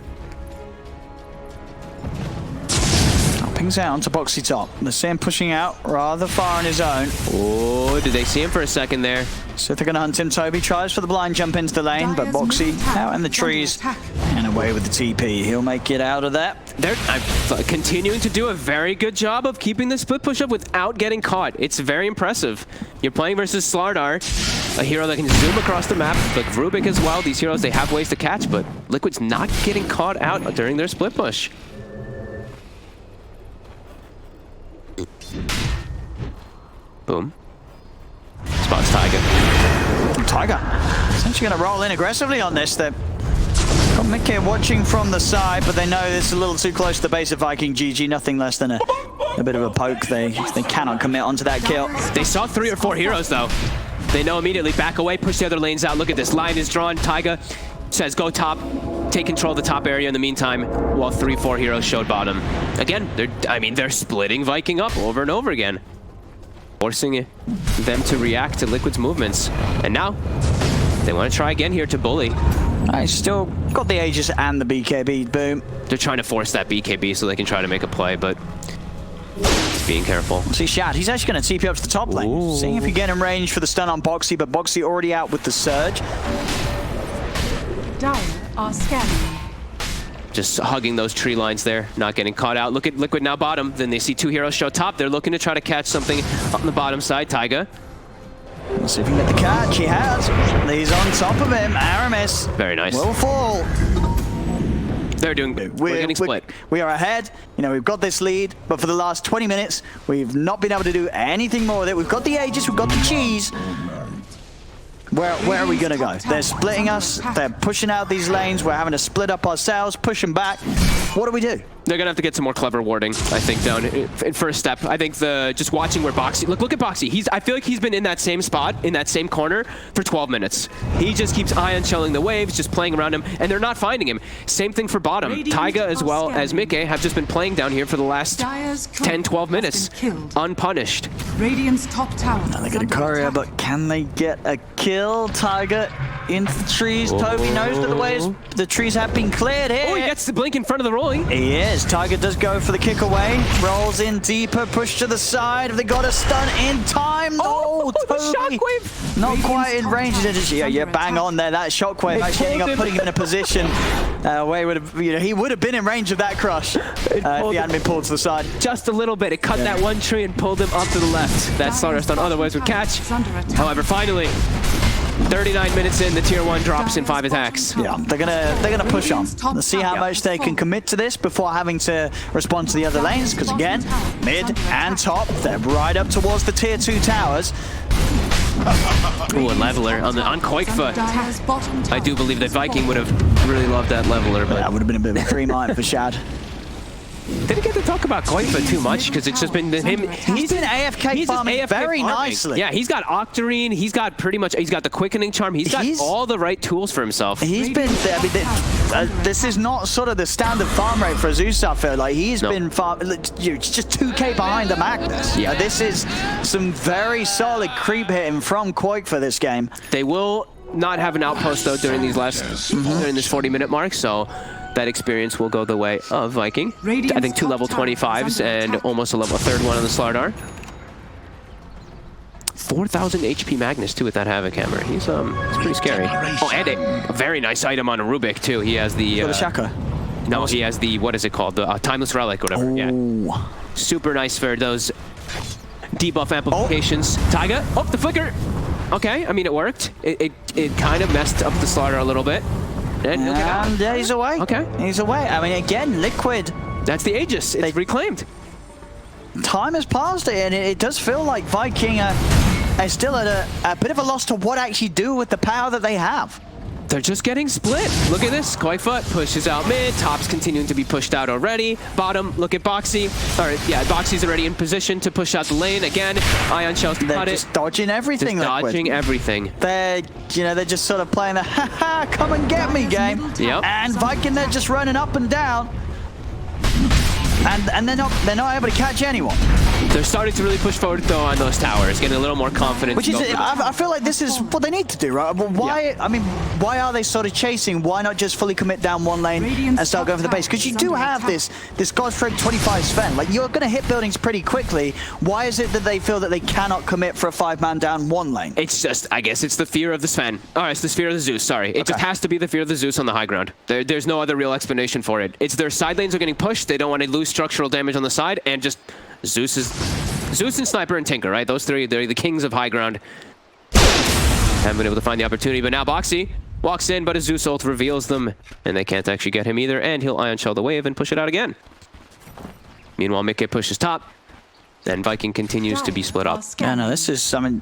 Pings out onto Boxy top. The Sim pushing out rather far on his own.
Oh, did they see him for a second there?
So if they're going to hunt him, Toby tries for the blind jump into the lane, but Boxy out in the trees and away with the TP. He'll make it out of that.
They're continuing to do a very good job of keeping the split push up without getting caught. It's very impressive. You're playing versus Slardar, a hero that can zoom across the map, but Rubik as well. These heroes, they have ways to catch, but Liquid's not getting caught out during their split push. Boom. Spots Tiger.
Tiger essentially going to roll in aggressively on this. They're Got Mickey watching from the side, but they know it's a little too close to the base of Viking GG. Nothing less than a bit of a poke. They cannot commit onto that kill.
They saw 3 or 4 heroes, though. They know immediately. Back away, push the other lanes out. Look at this. Line is drawn. Taiga says go top. Take control of the top area in the meantime, while 3-4 heroes showed bottom. Again, they're splitting Viking up over and over again, forcing them to react to Liquid's movements. And now, they want to try again here to bully.
I still got the Aegis and the BKB. Boom.
They're trying to force that BKB so they can try to make a play, but just being careful.
See Shad, he's actually going to TP up to the top lane.
Ooh.
Seeing if he get in range for the stun on Boxy, but Boxy already out with the surge.
Dire are scanning.
Just hugging those tree lines there, not getting caught out. Look at Liquid now bottom. Then they see 2 heroes show top. They're looking to try to catch something on the bottom side. Taiga.
Let's see if he can get the catch. He has. He's on top of him. Aramis.
Very nice.
Will fall.
We're getting split.
We are ahead. You know, we've got this lead, but for the last 20 minutes, we've not been able to do anything more with it. We've got the Aegis, we've got the cheese. Where are we going to go? They're splitting us. They're pushing out these lanes. We're having to split up ourselves, push them back. What do we do?
They're going to have to get some more clever warding, I think, down in first step. I think just watching where Boxy... Look at Boxy. I feel like he's been in that same spot, in that same corner, for 12 minutes. He just keeps ion shelling the waves, just playing around him, and they're not finding him. Same thing for bottom. Taiga as well as Mickey have just been playing down here for the last 10, 12 minutes. Unpunished.
Radiant's top tower.
Now they get a courier, but can they get a kill? Taiga into the trees. Toby knows that the trees have been cleared here.
Oh, he gets the blink in front of the rolling.
He is. Taiga does go for the kick away. Rolls in deeper, push to the side. Have they got a stun in time? No, Toby.
Shockwave.
Not quite in range. Yeah, bang on there. That shockwave actually ending up putting him in a position where he would have been in range of that crush if he hadn't been pulled to the side.
Just a little bit. It cut that one tree and pulled him up to the left. That Slaughter stun otherwise would catch. However, finally, 39 minutes in, the tier 1 drops in 5 attacks.
Yeah, they're gonna push on. Let's see how much they can commit to this before having to respond to the other lanes, because again, mid and top, they're right up towards the tier 2 towers.
Ooh, a leveler on Koikfa. I do believe that Viking would have really loved that leveler, but
that would have been a bit of a dream item for Shad.
Didn't get to talk about Koikfa too much because it's just been him.
He's been AFK farming very nicely.
Yeah, he's got Octarine. He's got the quickening charm. He's got all the right tools for himself.
He's been. This is not sort of the standard farm rate for Zeus. I feel like he's been just 2k behind the Magnus.
Yeah,
this is some very solid creep hitting from Koik for this game.
They will not have an outpost though during these during this 40-minute mark. So that experience will go the way of Viking. I think 2 level 25s and almost a level 3rd one on the Slardar. 4,000 HP Magnus too with that Havoc Hammer. He's pretty scary. Oh, and a very nice item on a Rubik too. He has the
Shaka.
No, he has the, what is it called? The Timeless Relic or whatever. Yeah. Super nice for those debuff amplifications. Taiga, the flicker. Okay, I mean it worked. It kind of messed up the Slardar a little bit.
And he's away.
Okay.
He's away. I mean, again, Liquid.
That's the Aegis. It's reclaimed.
Time has passed, and it does feel like Viking are still at a bit of a loss to what actually do with the power that they have.
They're just getting split. Look at this. Koikfoot pushes out mid. Top's continuing to be pushed out already. Bottom, look at Boxy. Boxy's already in position to push out the lane. Again, Ion Shells to cut it.
Just dodging everything.
Just dodging everything.
They're just sort of playing the ha-ha, come and get me game.
Yep.
And Viking, they're just running up and down. And they're not able to catch anyone.
They're starting to really push forward though on those towers, getting a little more confidence.
Which is, I feel like this is what they need to do, right? Why? Yeah. I mean, why are they sort of chasing? Why not just fully commit down one lane and start going for the base? Because you do have this Godfrey 25 Sven. Like, you're going to hit buildings pretty quickly. Why is it that they feel that they cannot commit for a 5-man down one lane?
It's just, I guess it's the fear of the Sven. It's the fear of the Zeus, sorry. It just has to be the fear of the Zeus on the high ground. There's no other real explanation for it. It's their side lanes are getting pushed. They don't want to lose structural damage on the side, and just Zeus and Sniper and Tinker, right? Those three, they're the kings of high ground. Haven't been able to find the opportunity, but now Boxy walks in, but a Zeus ult reveals them, and they can't actually get him either, and he'll Ion Shell the wave and push it out again. Meanwhile, Mickey pushes top, and Viking continues to be split up.
Yeah, no, this is, I mean,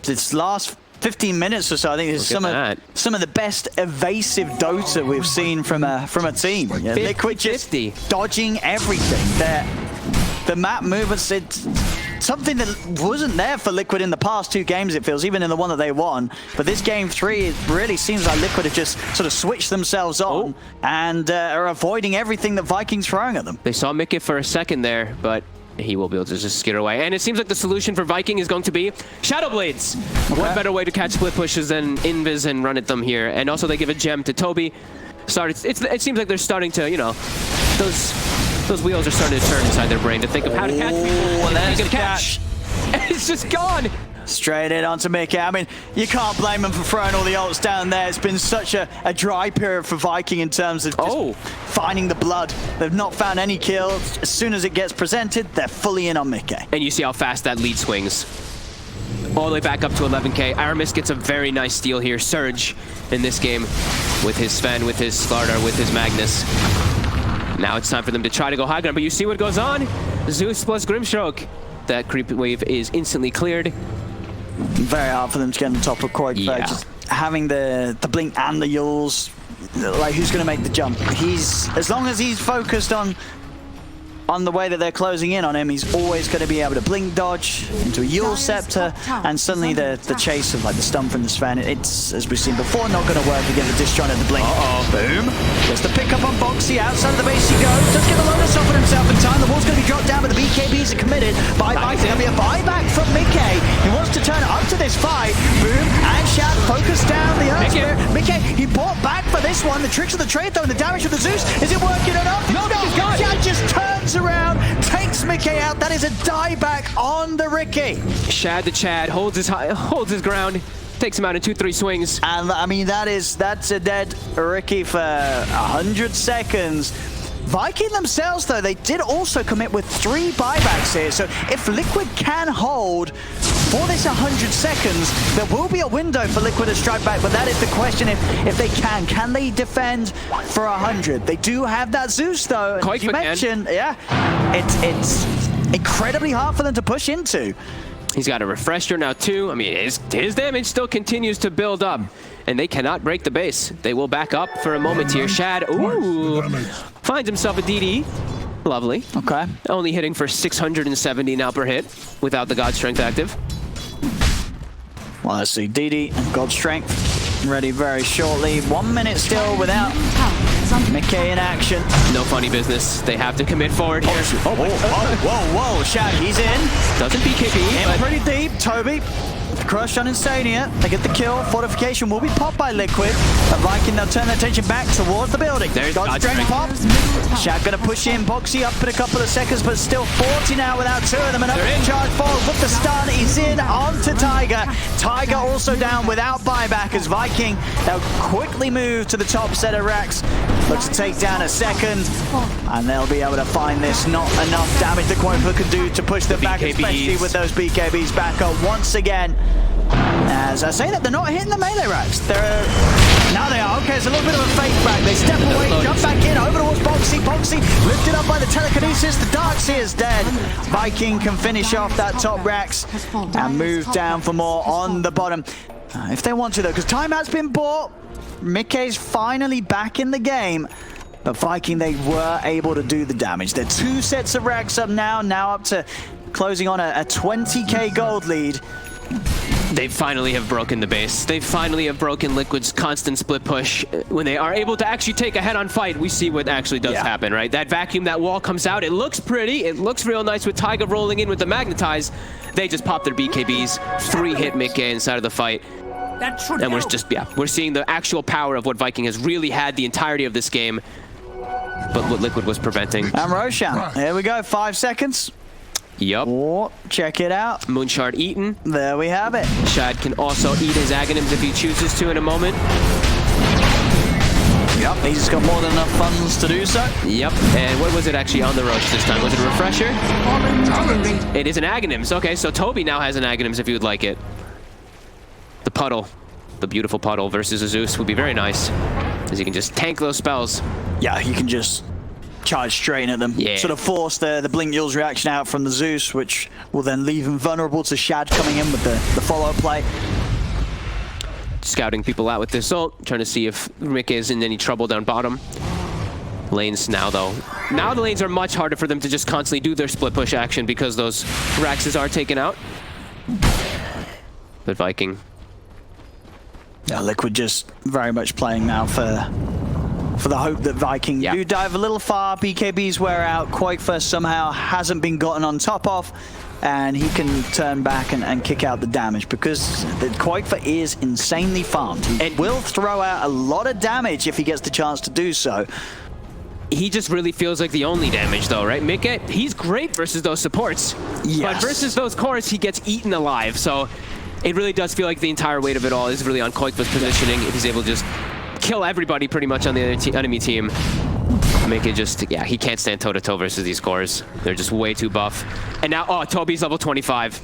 this last 15 minutes or so, I think is
Look at
some of the best evasive Dota we've seen from a team. Yeah, Liquid just
50.
dodging everything. The map movements, it's something that wasn't there for Liquid in the past 2 games, it feels, even in the one that they won. But this game 3, it really seems like Liquid have just sort of switched themselves on and are avoiding everything that Viking's throwing at them.
They saw Mickey for a second there, but he will be able to just skitter away. And it seems like the solution for Viking is going to be Shadow Blades. Okay. What better way to catch split pushes than Invis and run at them here? And also they give a gem to Toby. It seems like they're starting to, you know, those wheels are starting to turn inside their brain to think of how to catch people.
And there's
the
catch.
It's just gone.
Straight in onto Mickey. I mean, you can't blame him for throwing all the ults down there. It's been such a dry period for Viking in terms of just finding the blood. They've not found any kills. As soon as it gets presented, they're fully in on Mickey.
And you see how fast that lead swings. All the way back up to 11k. Aramis gets a very nice steal here. Surge in this game with his Sven, with his Slardar, with his Magnus. Now it's time for them to try to go high ground, but you see what goes on? Zeus plus Grimstroke. That creep wave is instantly cleared.
Very hard for them to get on the top of Quake.
Yeah.
Just having the blink and the Yules, like who's going to make the jump? As long as he's focused on the way that they're closing in on him, he's always going to be able to blink dodge into a Yule Scepter, and suddenly the chase of like the stun from the Sven, it's, as we've seen before, not going to work against the Distron at the blink. Boom. There's the pickup on Boxy, outside of the base he goes, does get the Lotus off on himself in time, the wall's going to be dropped down, but the BKBs are committed. Buyback's going to be a buyback from Mickey. He wants to turn up to this fight. Boom, and Shad focused down the Earth Spirit. Mickey, he bought back for this one. The tricks of the trade though, and the damage of the Zeus, is it working or not? No, Shad just turns around, takes Mickey out. That is a dieback on the Riki.
Shad the Chad holds his ground, takes him out in 2-3 swings.
And I mean, that's a dead Riki for 100 seconds. Viking themselves, though, they did also commit with 3 buybacks here. So if Liquid can hold for this 100 seconds, there will be a window for Liquid to strike back. But that is the question, if they can they defend for 100? They do have that Zeus, though. As you mentioned, yeah, it's incredibly hard for them to push into.
He's got a refresher now, too. I mean, his damage still continues to build up. And they cannot break the base. They will back up for a moment here. Shad, finds himself a DD. Lovely.
Okay.
Only hitting for 670 now per hit without the God Strength active.
Well, let's see. DD and God Strength ready very shortly. 1 minute still without Mickey in action.
No funny business. They have to commit forward here.
Whoa. Shad, he's in.
Doesn't BKB.
In pretty deep. Toby. Crush on Insania. They get the kill. Fortification will be popped by Liquid. The Viking, they'll turn their attention back towards the building.
There's
God Strength pop. Shad gonna push in. Boxy up in a couple of seconds, but still 40 now without 2 of them. And up in charge forward with the stun. He's in onto Tiger. Tiger also down without buyback as Viking, they'll quickly move to the top set of racks. Looks to take down a second, and they'll be able to find this. Not enough damage the Quoinford can do to push them back, especially with those BKBs back up once again. As I say that, they're not hitting the melee racks. Now they are. Okay, it's a little bit of a fake back. They step away, jump back in, over towards Boxy. Boxy lifted up by the telekinesis. The Darkseer is dead. Viking can finish off that top racks and move down for more on the bottom. If they want to, though, because time has been bought. Mickey's finally back in the game. But Viking, they were able to do the damage. They're 2 sets of racks up now up to closing on a 20k gold lead.
They finally have broken the base. They finally have broken Liquid's constant split push. When they are able to actually take a head-on fight, we see what actually does happen, right? That vacuum, that wall comes out. It looks pretty. It looks real nice with Tiger rolling in with the Magnetize. They just pop their BKBs. 3-hit Mickey inside of the fight. And we're seeing the actual power of what Viking has really had the entirety of this game, but what Liquid was preventing.
And Roshan, here we go, 5 seconds.
Yup.
Oh, check it out.
Moonshard eaten.
There we have it.
Shad can also eat his Aghanims if he chooses to in a moment.
Yep, he's got more than enough funds to do so.
Yep, and what was it actually on the Roche this time? Was it a refresher? It is an Aghanims. Okay, so Toby now has an Aghanims if you would like it. The puddle, the beautiful puddle versus a Zeus would be very nice, as you can just tank those spells.
Yeah, you can just charge straight at them.
Yeah.
Sort of force the Blink Yule's reaction out from the Zeus, which will then leave him vulnerable to Shad coming in with the follow-up play.
scouting people out with this ult, trying to see if Mick is in any trouble down bottom. Lanes now, though. Now the lanes are much harder for them to just constantly do their split push action because those Raxes are taken out. But Viking.
Yeah, Liquid just very much playing now for the hope that Viking do dive a little far. BKBs wear out. Quakefer somehow hasn't been gotten on top of, and he can turn back and kick out the damage because the Quakefer is insanely farmed. He will throw out a lot of damage if he gets the chance to do so.
He just really feels like the only damage, though, right? Mick, he's great versus those supports.
Yes.
But versus those cores, he gets eaten alive. So it really does feel like the entire weight of it all is really on Quakefer's positioning. If he's able to just kill everybody pretty much on the enemy team. Make it just, he can't stand toe-to-toe versus these cores. They're just way too buff. And now, Toby's level 25.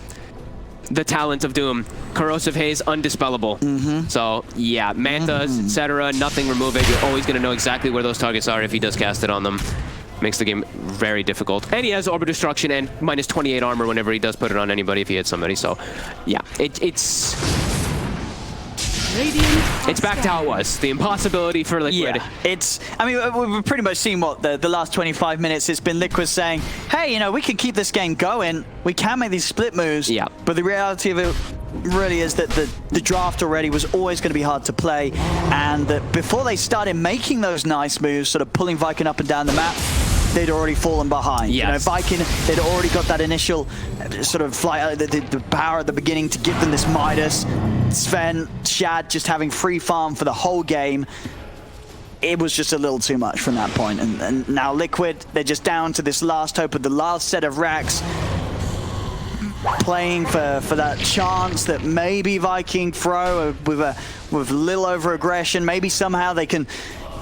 The talent of Doom. Corrosive Haze, undispellable. So, yeah, Mantas, etc., nothing remove it. You're always going to know exactly where those targets are if he does cast it on them. Makes the game very difficult. And he has Orb of Destruction and minus 28 armor whenever he does put it on anybody if he hits somebody. So, yeah, it's back to how it was. The impossibility for Liquid.
Yeah, I mean, we've pretty much seen what the last 25 minutes it's been Liquid saying, hey, you know, we can keep this game going. We can make these split moves.
Yeah.
But the reality of it really is that the draft already was always going to be hard to play. And that before they started making those nice moves, sort of pulling Viking up and down the map, they'd already fallen behind.
Yes.
You know, Viking, they'd already got that initial sort of flight, the power at the beginning to give them this Midas. Sven, Shad just having free farm for the whole game. It was just a little too much from that point. And now Liquid, they're just down to this last hope of the last set of racks. Playing for that chance that maybe Viking throw with a little over aggression. Maybe somehow they can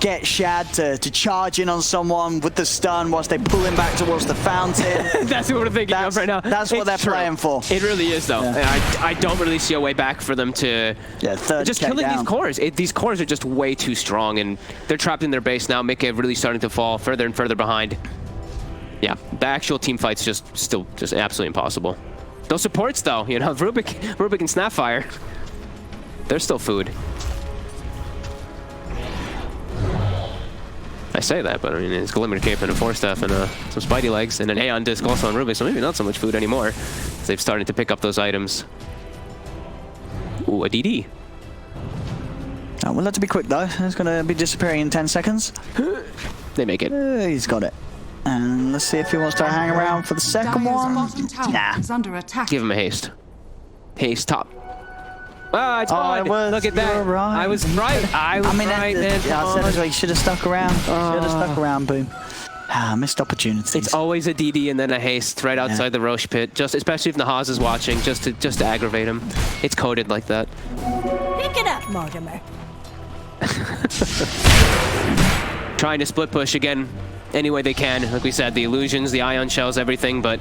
get Shad to charge in on someone with the stun whilst they pull him back towards the fountain.
That's what we're thinking of right now.
That's what they're playing for.
It really is, though.
Yeah.
I don't really see a way back for them to just killing these cores. These cores are just way too strong, and they're trapped in their base now. Mick really starting to fall further and further behind. Yeah, the actual team fight's just absolutely impossible. Those supports, though, you know, Rubik and Snapfire, they're still food. I say that, but I mean, it's Glimmer Cape and a 4-staff and some Spidey legs and an Aeon Disc also on Rubik, so maybe not so much food anymore. They've started to pick up those items. Ooh, a DD.
We'll have to be quick, though. It's going to be disappearing in 10 seconds.
They make it.
He's got it. And let's see if he wants to hang around for the second one. Nah.
Is under attack.
Give him a haste. Haste top. Ah, it's
Oh,
Look at that.
Right.
I was right. I mean, right.
I said as well, you should have stuck around. Should have stuck around, Boom. Missed opportunities.
It's always a DD and then a haste right outside the Roche pit, just especially if Nahaz is watching, just to aggravate him. It's coded like that.
Pick it up, Mortimer.
Trying to split push again any way they can. Like we said, the illusions, the ion shells, everything, but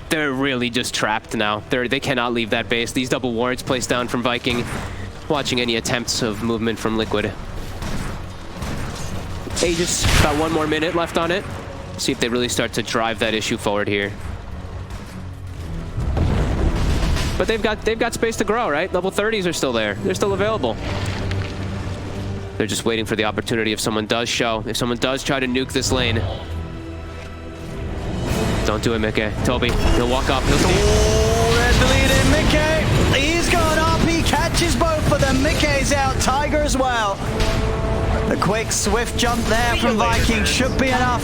they're really just trapped now. They cannot leave that base. These double wards placed down from Viking, watching any attempts of movement from Liquid. Aegis, about 1 more minute left on it. See if they really start to drive that issue forward here. But they've got space to grow, right? Level 30s are still there. They're still available. They're just waiting for the opportunity if someone does show. If someone does try to nuke this lane. Don't do it, Mickey. Toby, he'll walk up. He'll see.
Oh, they're deleted. Mickey, he's gone up. He catches both of them. Mickey's out. Tiger as well. The quick, swift jump there from Viking should be enough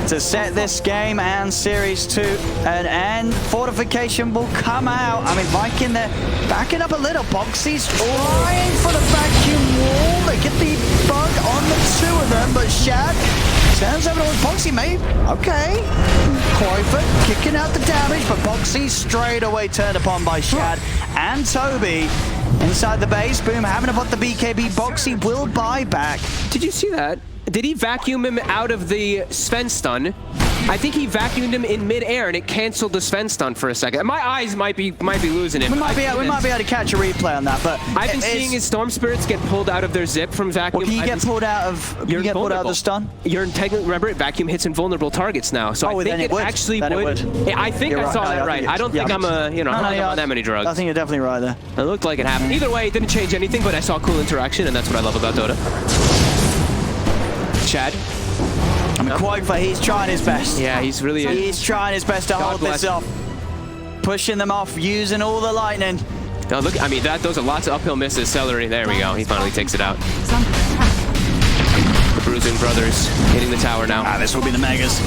to set this game and Series 2. And fortification will come out. I mean, Viking, they're backing up a little. Boxy's trying for the vacuum wall. They get the bug on the 2 of them, but Shad turns over towards Boxy, maybe. Okay. Quakefer kicking out the damage, but Boxy straight away turned upon by Shad and Toby. Inside the base, Boom having to put the BKB. Boxy will buy back.
Did you see that? Did he vacuum him out of the Sven stun? I think he vacuumed him in mid-air and it canceled the Sven stun for a second. My eyes might be losing it.
We might be able to catch a replay on that, but
I've been seeing his Storm Spirits get pulled out of their zip from vacuum.
Well, can you get pulled out of?
You're
pulled out of the stun?
You're technically, remember, vacuum hits invulnerable targets now, so I think it actually would. Yeah, I think I saw that right. I don't think I'm I'm not on that many drugs.
I think you're definitely right there.
It looked like it happened. Either way, it didn't change anything, but I saw cool interaction, and that's what I love about Dota. Chad.
I mean, Quagfa, he's trying his best.
Yeah, he's
trying his best to hold this off. Pushing them off, using all the lightning.
Now look, I mean, those are lots of uphill misses. Celery, there we go. He finally takes it out. The Bruising Brothers hitting the tower now.
This will be the Megas.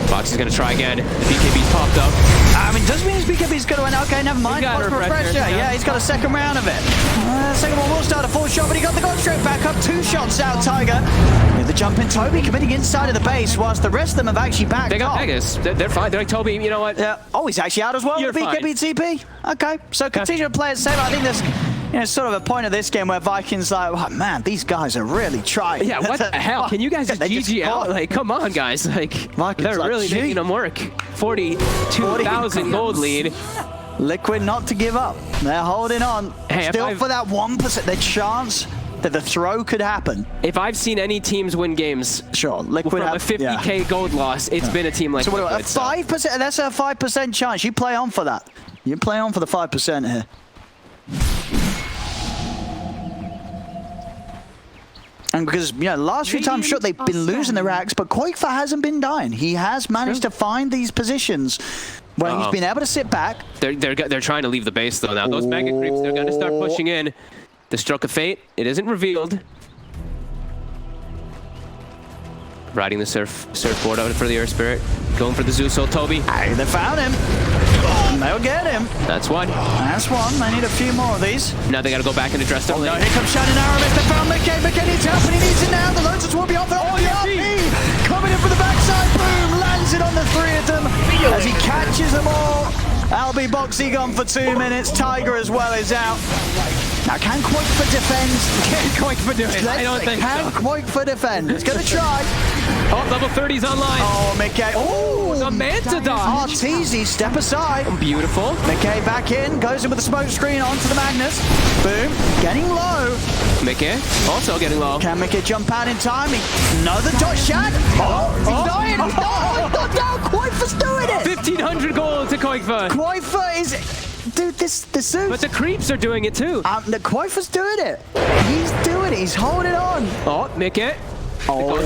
Fox is going to try again. The BKB's popped up.
I mean, doesn't mean his BKB's going to win. Okay, never mind.
Got a refresher.
Yeah, he's got a second round of it. Second one will start a full shot, but he got the gold straight back up. 2 shots out, Tiger. With the jump in, Toby committing inside of the base, whilst the rest of them have actually backed
They got
off.
Megas. They're fine. They're like, Toby, you know what?
Yeah. Oh, he's actually out as well.
You're
with BKB TP. Okay, so continue to play it safe. I think there's sort of a point of this game where Vikings like, oh, man, these guys are really trying.
Yeah, what the hell? Can you guys just GG out? Like, come on, guys. Like, they're really making them work. 42,000 gold lead.
Liquid not to give up. They're holding on.
Hey,
still for that 1%, the chance that the throw could happen.
If I've seen any teams win games,
sure, Liquid
from a 50k gold loss, it's been a team like
so
Liquid.
A 5%, that's a 5% chance. You play on for that. You play on for the 5% here. And because, last few times, sure, they've been losing their racks, but Quagfa hasn't been dying. He has managed to find these positions where he's been able to sit back.
They're trying to leave the base, though, now. Those mega creeps, they're going to start pushing in. The Stroke of Fate, it isn't revealed. Riding the surfboard out for the Earth Spirit. Going for the Zeus ult, Toby.
Hey, they found him. They'll get him.
That's one.
That's one. They need a few more of these.
Now they got to go back and address their lane.
No, here comes Shad and Aramis. They found McKay. McKay needs help, and he needs it now. The Lotus will be off. Oh, the RP coming in from the backside. Boom. Lands it on the 3 of them as he catches them all. LB Boxy gone for 2 minutes. Tiger as well is out. Now, can Quagfa defend?
Can Quagfa do it? I don't think so.
Can Quagfa defend? It's going to try.
Oh, level 30's online.
Oh, McKay. Oh,
the Manta dodge.
Arteezy, step aside.
Beautiful.
McKay back in, goes in with the smoke screen onto the Magnus. Boom, getting low.
McKay also getting low.
Can McKay jump out in time? Another dot shot. He's dying. No, Quagfa's doing it.
1,500 gold to Quagfa.
Quagfa is... Dude, this Zeus.
But the creeps are doing it too.
The Quagfa's doing it. He's doing it. He's holding on.
Oh, McKay.
Oh,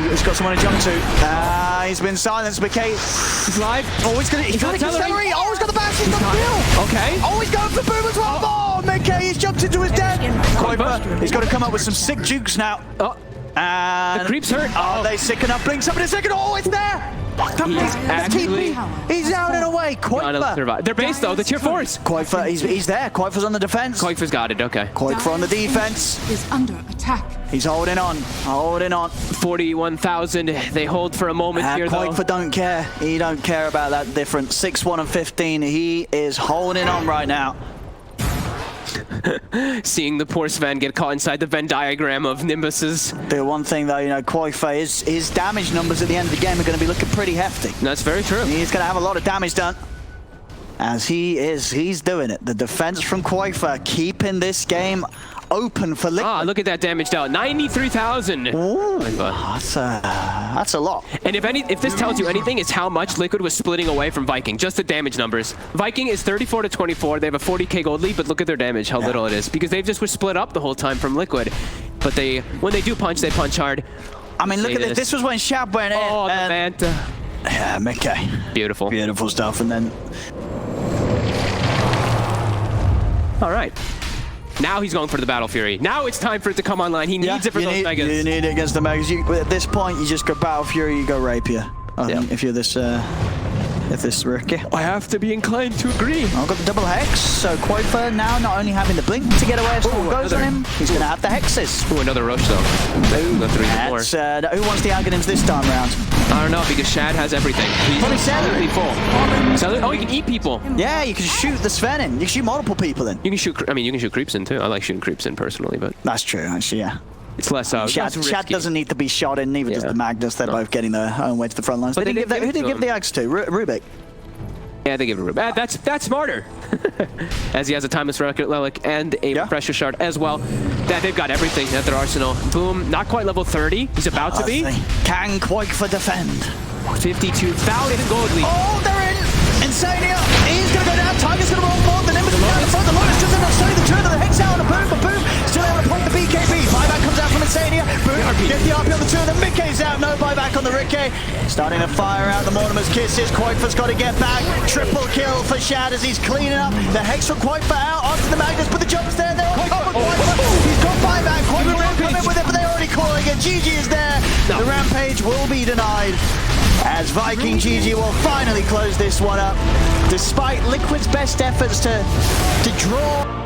he's got someone to jump to. He's been silenced. McKay.
He's live.
Oh, he's got accelerate. Oh, he's got the bash. He's got the kill.
Okay.
Oh, he's going for boom as well. Oh, McKay, he's jumped into his death. Quagfa, he's got to come up with some sick jukes now.
Oh.
And
the creep's hurt.
Oh, they sick enough. Blinks up in a second. Oh, it's there. He's out and away. Quagfa.
They're based though. The tier 4s.
Quagfa, he's there. Quagfa's on the defense.
Quagfa's got it. Okay.
Quagfa on the defense.
Is under attack.
He's holding on. Holding on.
41,000. They hold for a moment here though.
Quagfa don't care. He don't care about that difference. 6-1 and 15. He is holding on right now.
Seeing the poor Sven get caught inside the Venn diagram of Nimbuses.
The one thing though, Quagfa, his damage numbers at the end of the game are going to be looking pretty hefty.
That's very true.
He's going to have a lot of damage done. As he's doing it. The defense from Quagfa keeping this game open for Liquid.
Ah, look at that damage down. 93,000.
Ooh, that's a lot.
And if this tells you anything, it's how much Liquid was splitting away from Viking. Just the damage numbers. Viking is 34 to 24. They have a 40k gold lead, but look at their damage, how little it is. Because they've just were split up the whole time from Liquid. But when they do punch, they punch hard.
I mean, look at this. This was when Shad went in.
Oh, the Manta.
Yeah, McKay.
Beautiful.
Beautiful stuff. And then...
All right. Now he's going for the Battle Fury. Now it's time for it to come online. He needs it for those Megas.
You need it against the Megas. At this point, you just go Battle Fury, you go Rapier. If you're this... If this Riki.
I have to be inclined to agree.
I've got the double hex, so Quagfa now not only having the blink to get away if someone goes on him, he's going to have the hexes.
Ooh, another rush though. The 3 more.
Who wants the Aghanims this time round?
I don't know, because Shad has everything. He's absolutely full. Oh, he can eat people.
Yeah, you can shoot the Sven in. You can shoot multiple people in.
You can shoot. I mean, you can shoot creeps in too. I like shooting creeps in personally, but
that's true. Actually, yeah.
It's less
Shad doesn't need to be shot in, neither does the Magnus. They're both getting their own way to the front lines. Who did they give the axe to? Rubik.
Yeah, they give it a Rubik. That's smarter. As he has a timeless relic and a pressure shard as well. That they've got everything at their arsenal. Boom, not quite level 30. He's about to be.
Can Quake for defend.
52,000 gold lead.
Oh, they're in! Insania! He's gonna go down. Tiger's gonna roll forward. The Nimbus is down in front. The Lotus just enough to save the two of them. The Hex out and a boom, boom. Still able to point the BKB. Buyback comes out from Insania. Boom. Get the RP on the two of them. Mickey's out. No buyback on the Riki. Starting to fire out the Mortimer's kisses. Quake's got to get back. Triple kill for Shad as he's cleaning up. The Hex from Quake out onto the Magnus, but the jump's there. They're on top of Quake. He's got buyback. Quake will come in with it, but they're already calling it. GG is there. The rampage will be denied. As Viking GG will finally close this one up, despite Liquid's best efforts to draw.